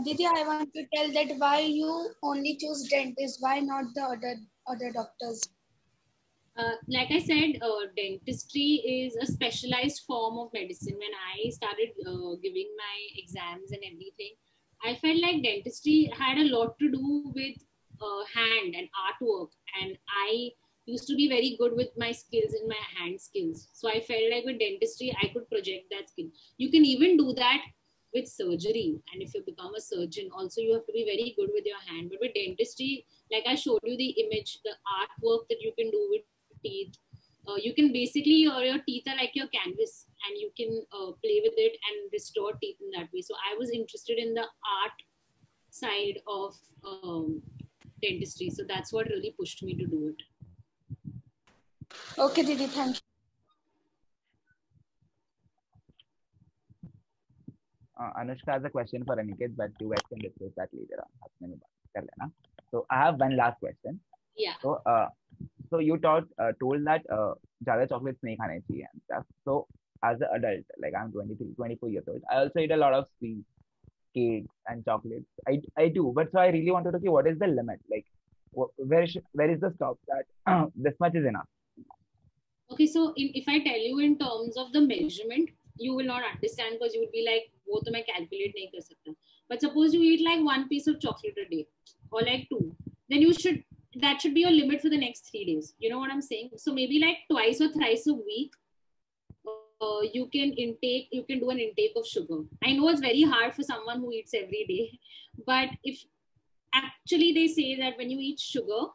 Didi, I want to tell that why you only choose dentist, why not the other doctors? Like I said, dentistry is a specialized form of medicine. When I started giving my exams and everything, I felt like dentistry had a lot to do with hand and artwork. And I used to be very good with my skills and my hand skills. So I felt like with dentistry, I could project that skill. You can even do that with surgery. And if you become a surgeon, also you have to be very good with your hand. But with dentistry, like I showed you the image, the artwork that you can do with teeth, you can basically your teeth are like your canvas, and you can play with it and restore teeth in that way. So I was interested in the art side of dentistry, so that's what really pushed me to do it. Okay, Didi, thank you. Anushka has a question for Aniket, but you guys can discuss that later on. So I have one last question. Yeah. So you told that ज़्यादा chocolates नहीं खाने चाहिए and stuff. So as an adult, like I'm 23, 24 years old, I also eat a lot of sweets. cakes and chocolates. I do, but so I really wanted to see what is the limit? Like, where is the stop that this much is enough? Okay, so if I tell you in terms of the measurement, you will not understand because you would be like, वो तो मैं calculate नहीं कर सकता. But suppose you eat like one piece of chocolate a day or like two, then that should be your limit for the next 3 days. You know what I'm saying? So maybe like twice or thrice a week, you can do an intake of sugar. I know it's very hard for someone who eats every day, but if actually they say that when you eat sugar,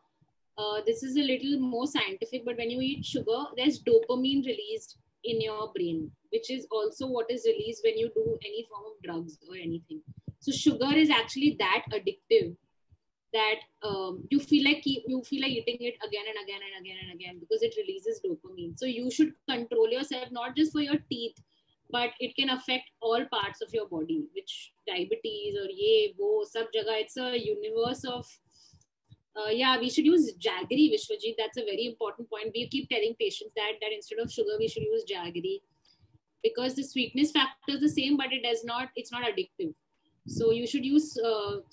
this is a little more scientific, but when you eat sugar, there's dopamine released in your brain, which is also what is released when you do any form of drugs or anything. So sugar is actually that addictive that you feel like eating it again and again and again and again because it releases dopamine. So you should control yourself, not just for your teeth, but it can affect all parts of your body, which diabetes or ye wo sab jagah. It's a universe of yeah, we should use jaggery, Vishwajit. That's a very important point. We keep telling patients that instead of sugar, we should use jaggery because the sweetness factor is the same, but it's not addictive. So you should use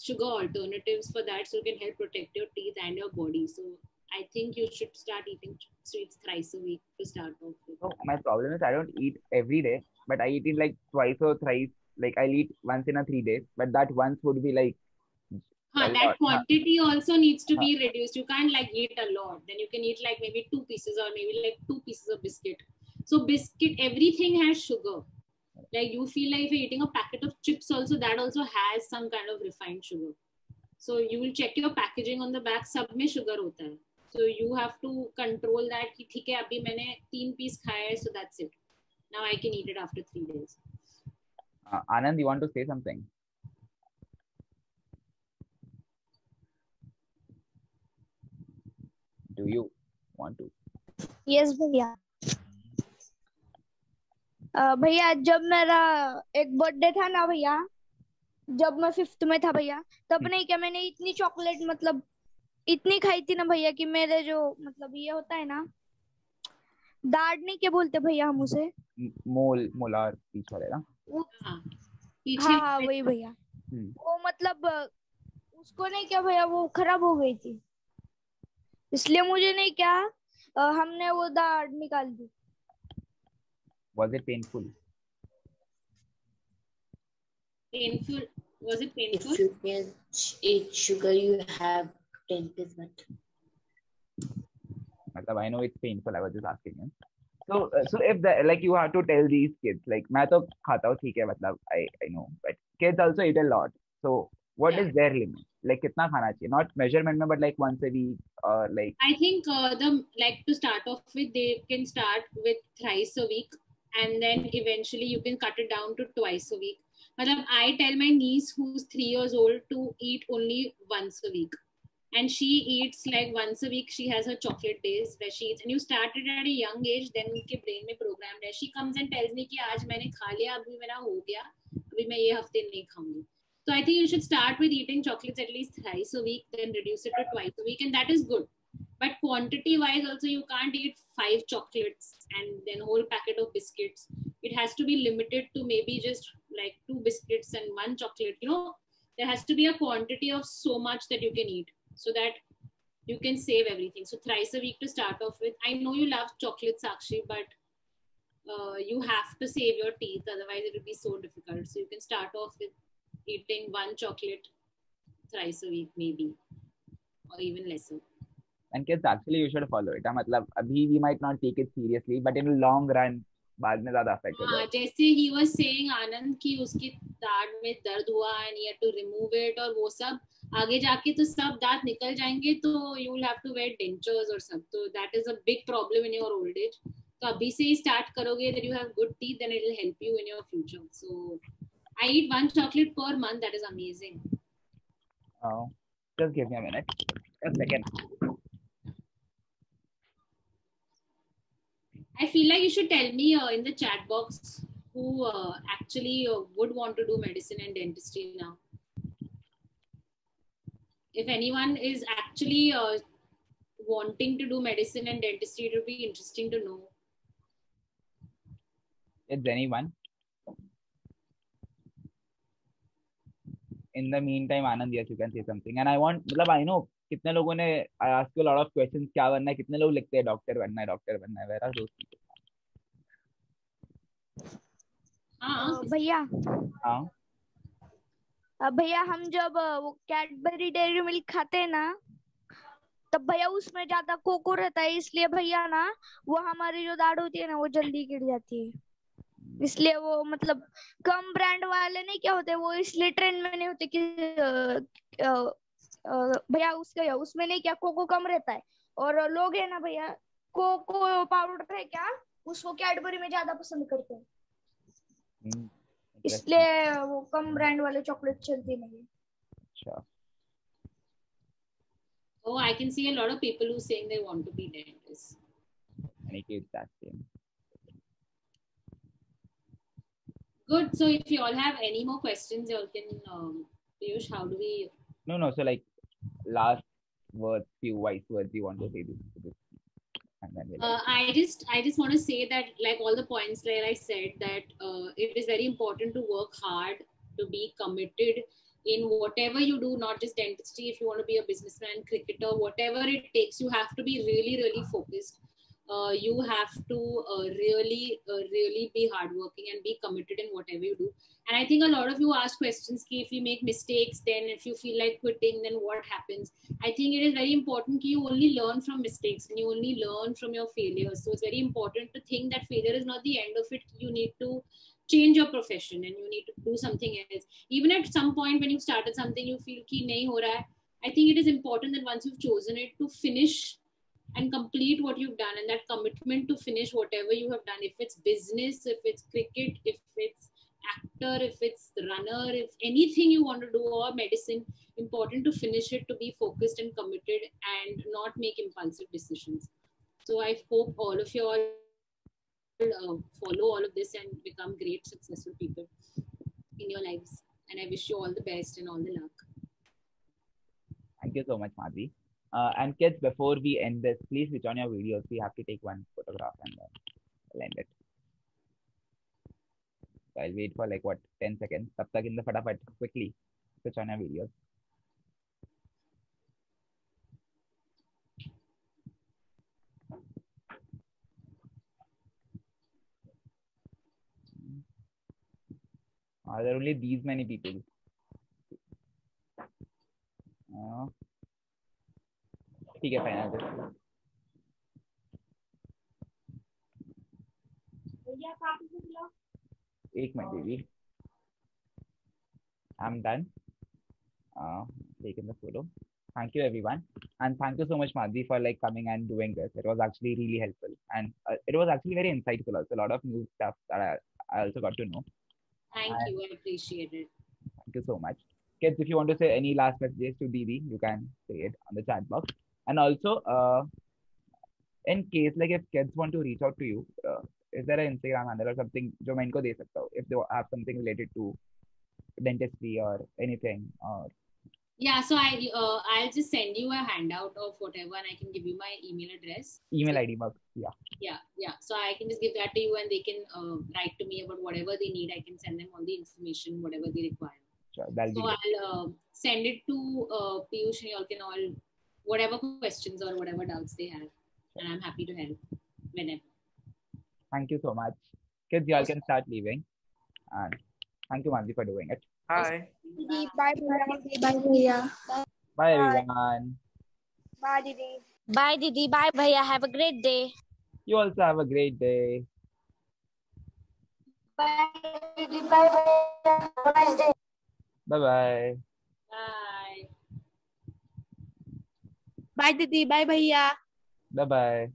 sugar alternatives for that, so you can help protect your teeth and your body. So I think you should start eating sweets thrice a week to start off with. So my problem is I don't eat every day, but I eat it like twice or thrice. Like I eat once in a 3 days, but that once would be like that quantity also needs to be reduced. You can't like eat a lot. Then you can eat like maybe 2 pieces or maybe like 2 pieces of biscuit. So biscuit, everything has sugar. Like you feel like if you're eating a packet of chips also, that also has some kind of refined sugar. So you will check your packaging on the back, सब में sugar होता है. So you have to control that कि ठीक है अभी मैंने 3 piece खाया है, so that's it. Now I can eat it after 3 days. Anand, you want to say something? Do you want to? Yes, भैया. भैया जब मेरा एक बर्थडे था ना भैया, जब मैं 5th में था भैया, तब नहीं क्या मैंने इतनी चॉकलेट मतलब इतनी खाई थी ना भैया कि मेरे जो मतलब ये होता है ना दाढ़ नहीं क्या बोलते भैया हम उसे मोलार पीछे वाले ना हाँ वही भैया वो मतलब उसको नहीं क्या भैया वो खराब हो गई थी इसलिए मुझे नहीं क्या हमने वो दाढ़ निकाल दी. Was it painful? Painful? Was it painful? If you can eat sugar, you have dentist. I know it's painful. I was just asking him. So if like you have to tell these kids, like मैं तो खाता हूँ ठीक है मतलब I know, but kids also eat a lot. So what is their limit? Like कितना खाना चाहिए? Not measurement में, but like once a week or like. I think to start off with, they can start with thrice a week, and then eventually you can cut it down to twice a week. Matlab, I tell my niece who's 3 years old to eat only once a week. And she eats like once a week. She has her chocolate days where she eats. And you started at a young age, then उनके brain में programmed है. She comes and tells me कि आज मैंने खा लिया, अभी मेरा हो गया, अभी मैं ये हफ्ते नहीं खाऊंगी. So I think you should start with eating chocolates at least thrice a week, then reduce it to twice a week, and that is good. But quantity-wise, also you can't eat 5 chocolates and then whole packet of biscuits. It has to be limited to maybe just like 2 biscuits and 1 chocolate. You know, there has to be a quantity of so much that you can eat, so that you can save everything. So thrice a week to start off with. I know you love chocolate, Sakshi, but you have to save your teeth. Otherwise, it will be so difficult. So you can start off with eating 1 chocolate thrice a week, maybe, or even lesser. And kids, actually, you should follow it. मतलब अभी we might not take it seriously, but in the long run, बाद में ज़्यादा affect होगा. जैसे he was saying Anand कि उसकी दाढ़ में दर्द हुआ and he had to remove it और वो सब आगे जाके तो सब दांत निकल जाएंगे तो you will have to wear dentures or सब. So that is a big problem in your old age. तो अभी से ही start करोगे that you have good teeth, then it will help you in your future. So I eat 1 chocolate per month. That is amazing. Oh, just give me a minute. A second. I feel like you should tell me in the chat box who actually would want to do medicine and dentistry now. If anyone is actually wanting to do medicine and dentistry, it would be interesting to know. Is anyone? in the meantime, Anand, yes, you can say something. And I want, मतलब I know कितने लोगों ने, I ask you a lot of questions, क्या बनना है, कितने लोग लिखते हैं डॉक्टर बनना है, where are those people? भैया हाँ भैया हम जब वो कैडबरी डेयरी मिल्क खाते हैं ना, तब भैया उसमें ज्यादा कोको रहता है, इसलिए भैया ना वो हमारी जो दाढ़ होती है ना वो जल्दी गिर जाती है। इसलिए वो मतलब कम ब्रांड वाले नहीं क्या होते, वो इसलिए ट्रेंड में नहीं होते कि भैया उसमें नहीं क्या कोको कम रहता है, और लोग है ना भैया कोको पाउडर है क्या उसको कैडबरी में ज्यादा पसंद करते हैं, इसलिए वो कम ब्रांड वाले चॉकलेट चलती नहीं। अच्छा। Oh, I can see a lot of people who saying they want to be dentists. Any kids that same. Good. So if you all have any more questions, you all can, Piyush, how do we? No. So like last words, few wise words you want to say this. And then we'll I just want to say that like all the points that I said that it is very important to work hard, to be committed in whatever you do, not just dentistry. If you want to be a businessman, cricketer, whatever it takes, you have to be really focused. You have to really be hardworking and be committed in whatever you do. And I think a lot of you ask questions, if we make mistakes, then if you feel like quitting, then what happens? I think it is very important that you only learn from mistakes and you only learn from your failures. So it's very important to think that failure is not the end of it. You need to change your profession and you need to do something else. Even at some point when you started something, you feel ki nahi ho raha hai. I think it is important that once you've chosen it, to finish and complete what you've done, and that commitment to finish whatever you have done. If it's business, if it's cricket, if it's actor, if it's runner, if anything you want to do, or medicine, important to finish it, to be focused and committed and not make impulsive decisions. So I hope all of you all follow all of this and become great successful people in your lives, and I wish you all the best and all the luck. Thank you so much, Madhvi. And kids, before we end this, please switch on your videos. We have to take one photograph and then we'll end it. So I'll wait for like 10 seconds. Tab tak in the fatafat, quickly switch on your videos. Are there only these many people? ठीक है, final एक minute baby, I'm done taking the photo. Thank you everyone, and thank you so much, Madhvi, for like coming and doing this. It was actually really helpful, and it was actually very insightful also. A lot of new stuff that I also got to know. Thank you, I appreciate it. Thank you so much. Kids, if you want to say any last messages to Didi, you can say it on the chat box. And also, in case like if kids want to reach out to you, is there an Instagram handle or something जो मैं इनको दे सकता हूँ if they have something related to dentistry or anything? Or yeah, so I'll just send you a handout of whatever, and I can give you my email address. Email ID box, yeah. Yeah. So I can just give that to you, and they can write to me about whatever they need. I can send them all the information, whatever they require. Sure, that'll be so I'll send it to Piyush, and you all can all whatever questions or whatever doubts they have, and I'm happy to help whenever. Thank you so much. Kids, you all can start leaving, and thank you, Madhvi, for doing it. Bye. Bye, Bhaiya. Bye, everyone. Bye, Didi. Bye Didi, bye Bhaiya, have a great day. You also have a great day. Bye, Didi. Bye, Bhaiya. Have a nice day. Bye-bye. Bye. Bye Didi, bye Bhaiya. Bye-bye.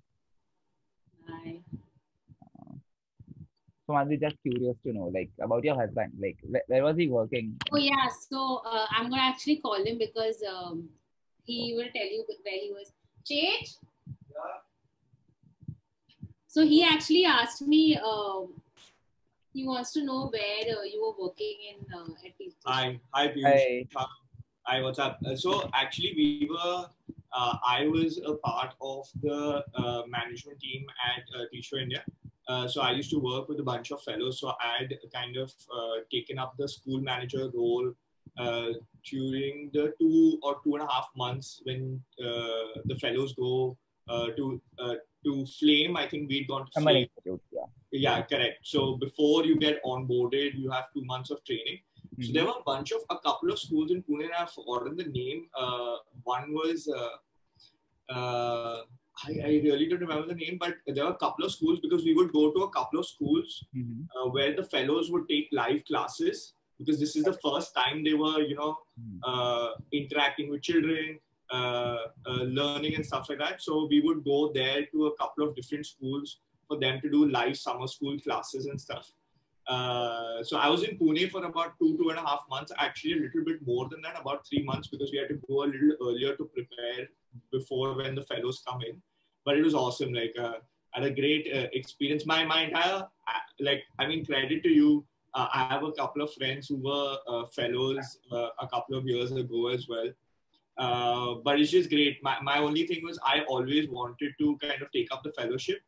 Bye. So Madhvi, just curious to know, like, about your husband. Like, where was he working? Oh yeah, so I'm gonna actually call him because he will tell you where he was. Chej? Yeah. So he actually asked me. He wants to know where you were working in at Teach. Hi, Piyush. Hi, what's up? So actually, we were. I was a part of the management team at Teach for India. So I used to work with a bunch of fellows. So I had kind of taken up the school manager role during the 2 or 2.5 months when the fellows go to Flame. I think we'd gone to Summer Flame. Institute, yeah. Yeah, correct. So before you get onboarded, you have 2 months of training. So there were a couple of schools in Pune, and I've forgotten the name. One was, I really don't remember the name, but there were a couple of schools because we would go to a couple of schools where the fellows would take live classes because this is the first time they were, interacting with children, learning and stuff like that. So we would go there to a couple of different schools for them to do live summer school classes and stuff. So I was in Pune for about 2.5 months, actually a little bit more than that, about 3 months, because we had to go a little earlier to prepare before when the fellows come in. But it was awesome. Like, I had a great experience. My entire, credit to you. I have a couple of friends who were fellows a couple of years ago as well. But it's just great. My only thing was I always wanted to kind of take up the fellowship.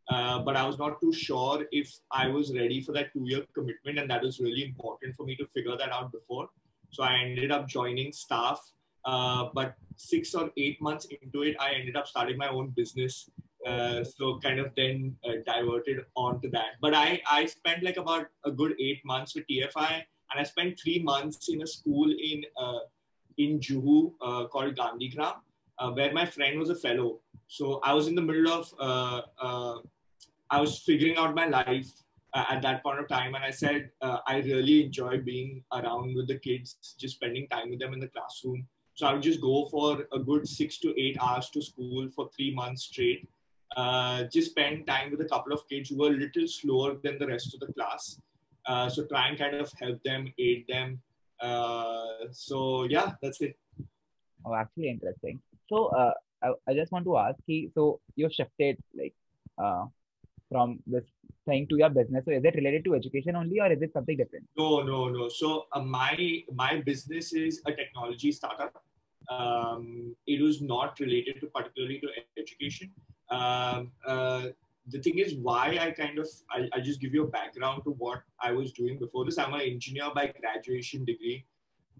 But I was not too sure if I was ready for that 2-year commitment, and that was really important for me to figure that out before. So I ended up joining staff, but 6 or 8 months into it, I ended up starting my own business. So kind of then diverted onto that. But I spent like about a good 8 months with TFI, and I spent 3 months in a school in Juhu called Gandhigram, where my friend was a fellow. So I was in the middle of I was figuring out my life at that point of time. And I said, I really enjoy being around with the kids, just spending time with them in the classroom. So I would just go for a good 6 to 8 hours to school for 3 months straight. Just spend time with a couple of kids who were a little slower than the rest of the class. So try and kind of help them, aid them. So yeah, that's it. Oh, actually interesting. So I just want to ask, so you shifted like from this thing to your business. So is it related to education only, or is it something different? No. So my business is a technology startup. It was not related to particularly to education. The thing is, why I'll just give you a background to what I was doing before this. I'm an engineer by graduation degree.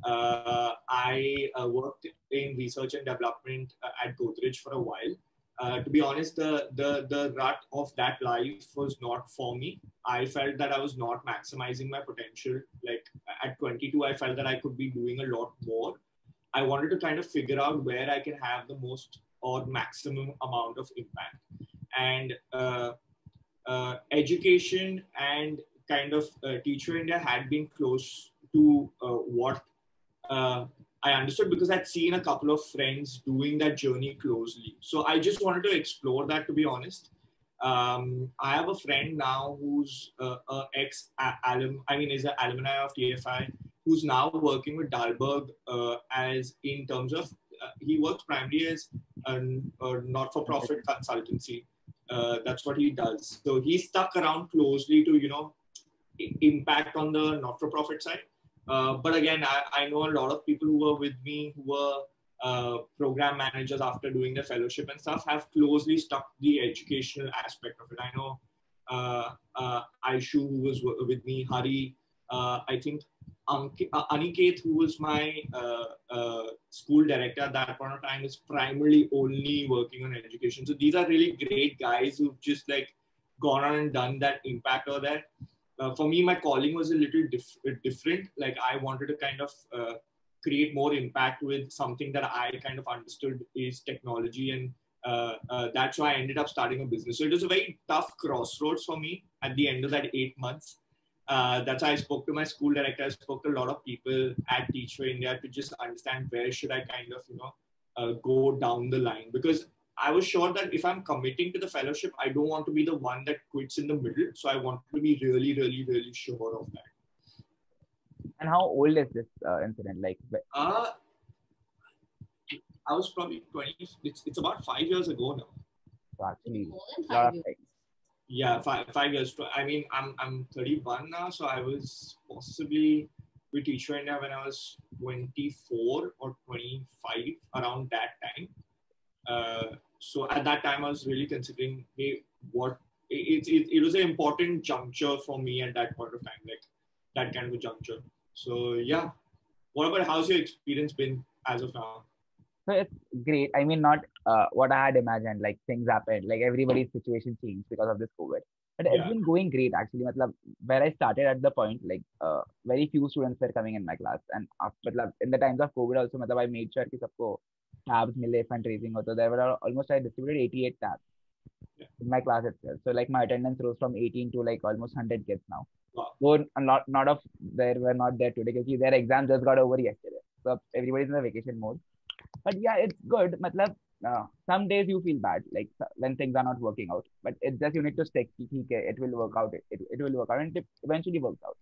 I worked in research and development at Godrej for a while. To be honest, the rut of that life was not for me. I felt that I was not maximizing my potential. Like at 22, I felt that I could be doing a lot more. I wanted to kind of figure out where I can have the most or maximum amount of impact. And education and kind of Teacher India had been close to what I understood, because I'd seen a couple of friends doing that journey closely. So I just wanted to explore that, to be honest. I have a friend now who's is an alumni of TFI, who's now working with Dalberg as in terms of, he works primarily as a not-for-profit consultancy. That's what he does. So he's stuck around closely to, impact on the not-for-profit side. But again, I know a lot of people who were with me, who were program managers after doing their fellowship and stuff, have closely stuck the educational aspect of it. I know Aishu, who was with me, Hari, I think Aniket, who was my school director at that point of time, is primarily only working on education. So these are really great guys who've just like gone on and done that impact over there. For me, my calling was a little different. Like I wanted to kind of create more impact with something that I kind of understood is technology. And that's why I ended up starting a business. So it was a very tough crossroads for me at the end of that 8 months. That's why I spoke to my school director. I spoke to a lot of people at Teacher India to just understand where should I kind of, go down the line. Because I was sure that if I'm committing to the fellowship, I don't want to be the one that quits in the middle. So I want to be really, really, really sure of that. And how old is this incident? Like, I was probably 20. It's about 5 years ago now. So actually, more than 5 years. Yeah, 5 years. I mean, I'm 31 now, so I was possibly with Teacher India when I was 24 or 25, around that time. So at that time, I was really considering, hey, it was an important juncture for me at that point of time, like that kind of a juncture. So yeah. What about how's your experience been as of now? So it's great. I mean, not what I had imagined. Like things happened. Like everybody's situation changed because of this COVID. But it's Yeah. been going great actually. Matlab, where I started at the point, like very few students were coming in my class, and after in the times of COVID also, matlab, I made sure कि सबको tabs मिले fundraising हो. So there were almost I distributed 88 tabs in my class itself. So like my attendance rose from 18 to like almost 100 kids now. Wow. So a lot not of there were not there today because their exam just got over yesterday. So everybody's in the vacation mode. But yeah, it's good. Matlab, some days you feel bad, like when things are not working out. But it's just you need to stick. It will work out. It will work out, and it eventually works out.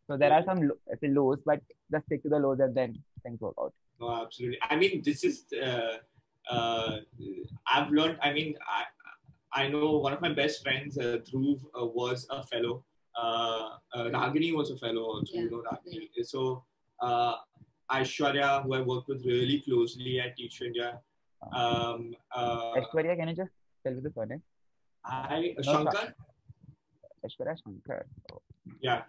So there are some lows, but just stick to the lows and then things work out. No, absolutely. I mean, this is I've learned. I mean, I know one of my best friends, Dhruv, was a fellow. Ragini was a fellow also. You know Ragini. So Aishwarya, who I worked with really closely at Teach India. Aishwarya, can you just tell me the surname? Shankar. Aishwarya Shankar. Oh. Yeah.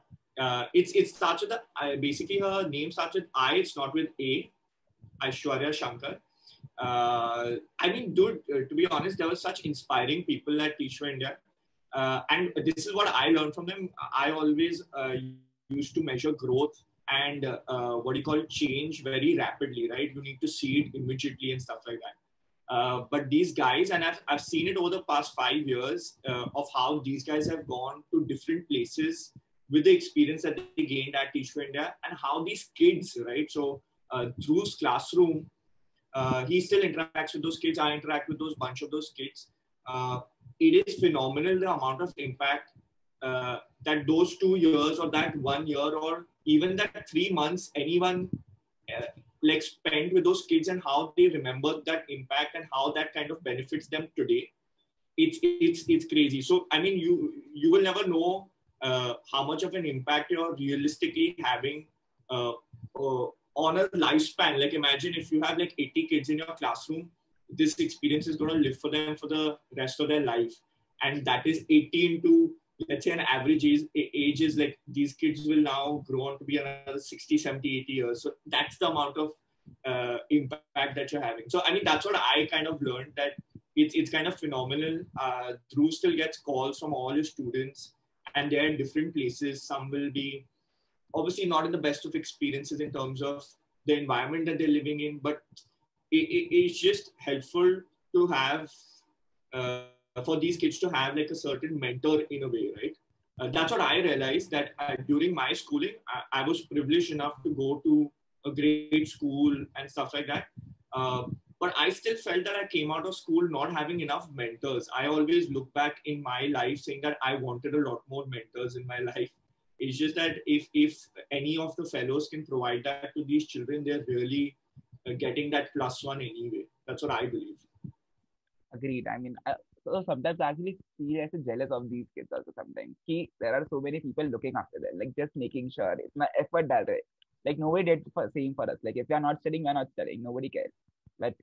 It starts with basically her name starts with I. It's not with A. Aishwarya Shankar. I mean, dude, to be honest, there were such inspiring people at Teach India. And this is what I learned from them. I always used to measure growth and what do you call it, change very rapidly, right? You need to see it immediately and stuff like that. But these guys, and I've seen it over the past 5 years of how these guys have gone to different places with the experience that they gained at Teach India, and how these kids, right? So Drew's classroom, he still interacts with those kids. I interact with bunch of those kids. It is phenomenal the amount of impact that those 2 years or that 1 year or even that 3 months anyone like spent with those kids, and how they remember that impact and how that kind of benefits them today. It's crazy. So I mean, you will never know how much of an impact you're realistically having on a lifespan. Like imagine if you have like 80 kids in your classroom, this experience is going to live for them for the rest of their life. And that is 18 to, let's say, an average age is like these kids will now grow on to be another 60, 70, 80 years. So that's the amount of impact that you're having. So I mean, that's what I kind of learned, that it's kind of phenomenal. Dhruv still gets calls from all his students, and they're in different places. Some will be obviously not in the best of experiences in terms of the environment that they're living in, but it's just helpful to have for these kids to have like a certain mentor in a way, right? That's what I realized, that during my schooling, I was privileged enough to go to a great school and stuff like that. But I still felt that I came out of school not having enough mentors. I always look back in my life saying that I wanted a lot more mentors in my life. It's just that if any of the fellows can provide that to these children, they're really getting that +1 anyway. That's what I believe. Agreed. I mean, so sometimes I actually feel as jealous of these kids also sometimes. There are so many people looking after them, like just making sure it's my effort that way. Like nobody did the same for us. Like if you're not studying, we're not studying. Nobody cares. But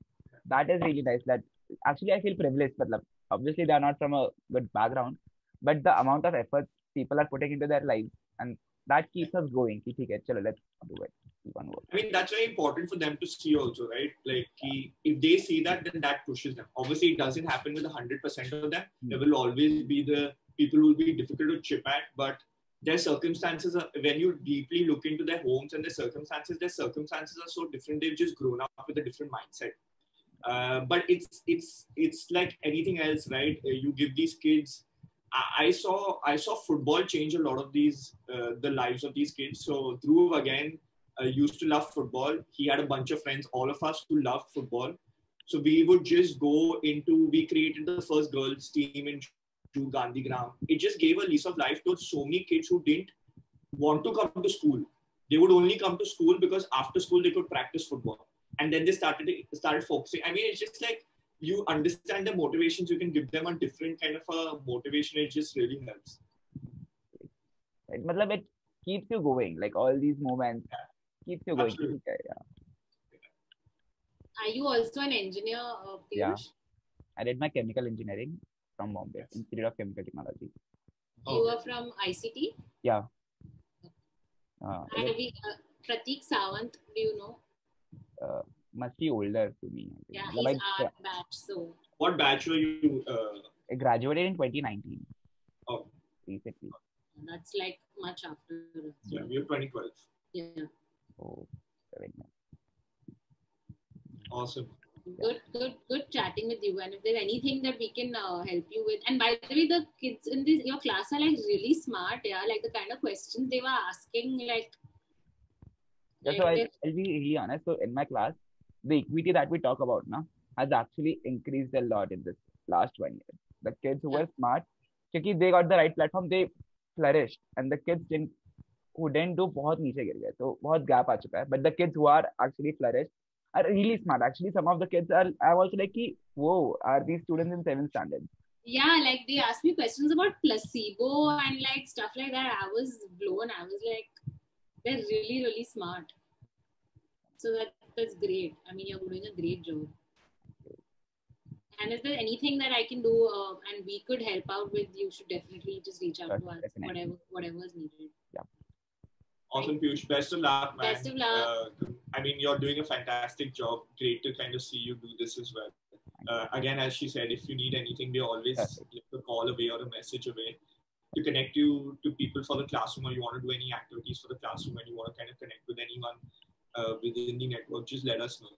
that is really nice. That actually I feel privileged. But obviously they are not from a good background, but the amount of effort people are putting into their lives, and that keeps us going. Let's do it. I mean, that's very important for them to see also, right? Like, if they see that, then that pushes them. Obviously, it doesn't happen with 100% of them. There will always be the people who will be difficult to chip at, but their circumstances are, when you deeply look into their homes and their circumstances are so different. They've just grown up with a different mindset. But it's like anything else, right? You give these kids. I saw football change a lot of these the lives of these kids. So Dhruv again used to love football. He had a bunch of friends, all of us, who loved football. So we would just go into. We created the first girls team in Gandhigram. It just gave a lease of life to so many kids who didn't want to come to school. They would only come to school because after school they could practice football, and then they started focusing. I mean, it's just like, you understand the motivations, you can give them a different kind of a motivation. It just really helps. It keeps you going. Like all these moments keeps you going. Yeah. Are you also an engineer, Piyush? Yeah. I did my chemical engineering from Bombay, Institute of Chemical Technology. You are from ICT? Yeah. Pratik Sawant, do you know? Must be older to me. Yeah, Matlab, he's our batch. So What batch were you? I graduated in 2019 Oh, recently. that's like much after. yeah, we are 2012. Yeah. Oh, very nice. Awesome. Good chatting with you. And if there's anything that we can help you with, and by the way, the kids in your class are like really smart. Yeah, like the kind of questions they were asking, like. Yeah, so I'll be really honest. So in my class, the equity that we talk about now has actually increased a lot in this last 1 year. The kids who were smart, because they got the right platform, they flourished, and the kids who didn't do बहुत नीचे गिर गए, तो बहुत gap आ चुका है. But the kids who are actually flourished are really smart. Actually, some of the kids are also like, whoa, are these students in 7th standard? Yeah, like they asked me questions about placebo and like stuff like that. I was blown. I was like, they're really, really smart. So that's great. I mean, you're doing a great job. And if there's anything that I can do and we could help out with, you should definitely just reach out to us. Whatever is needed. Yeah. Awesome, Piyush. Best of luck, man. Best of luck. I mean, you're doing a fantastic job. Great to kind of see you do this as well. Again, as she said, if you need anything, we're always a call away or a message away to connect you to people for the classroom, or you want to do any activities for the classroom and you want to kind of connect with anyone within the network, just let us know.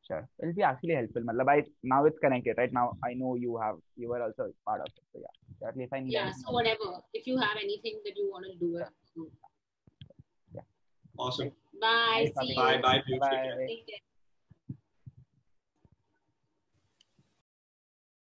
Sure, it'll be actually helpful. Matlab, now it's connected, right? Now I know you were also part of it. So yeah, at least I need. Yeah, so whatever. If you have anything that you want to do it. Yeah. Awesome. Bye. See you. Bye. Bye. Take care.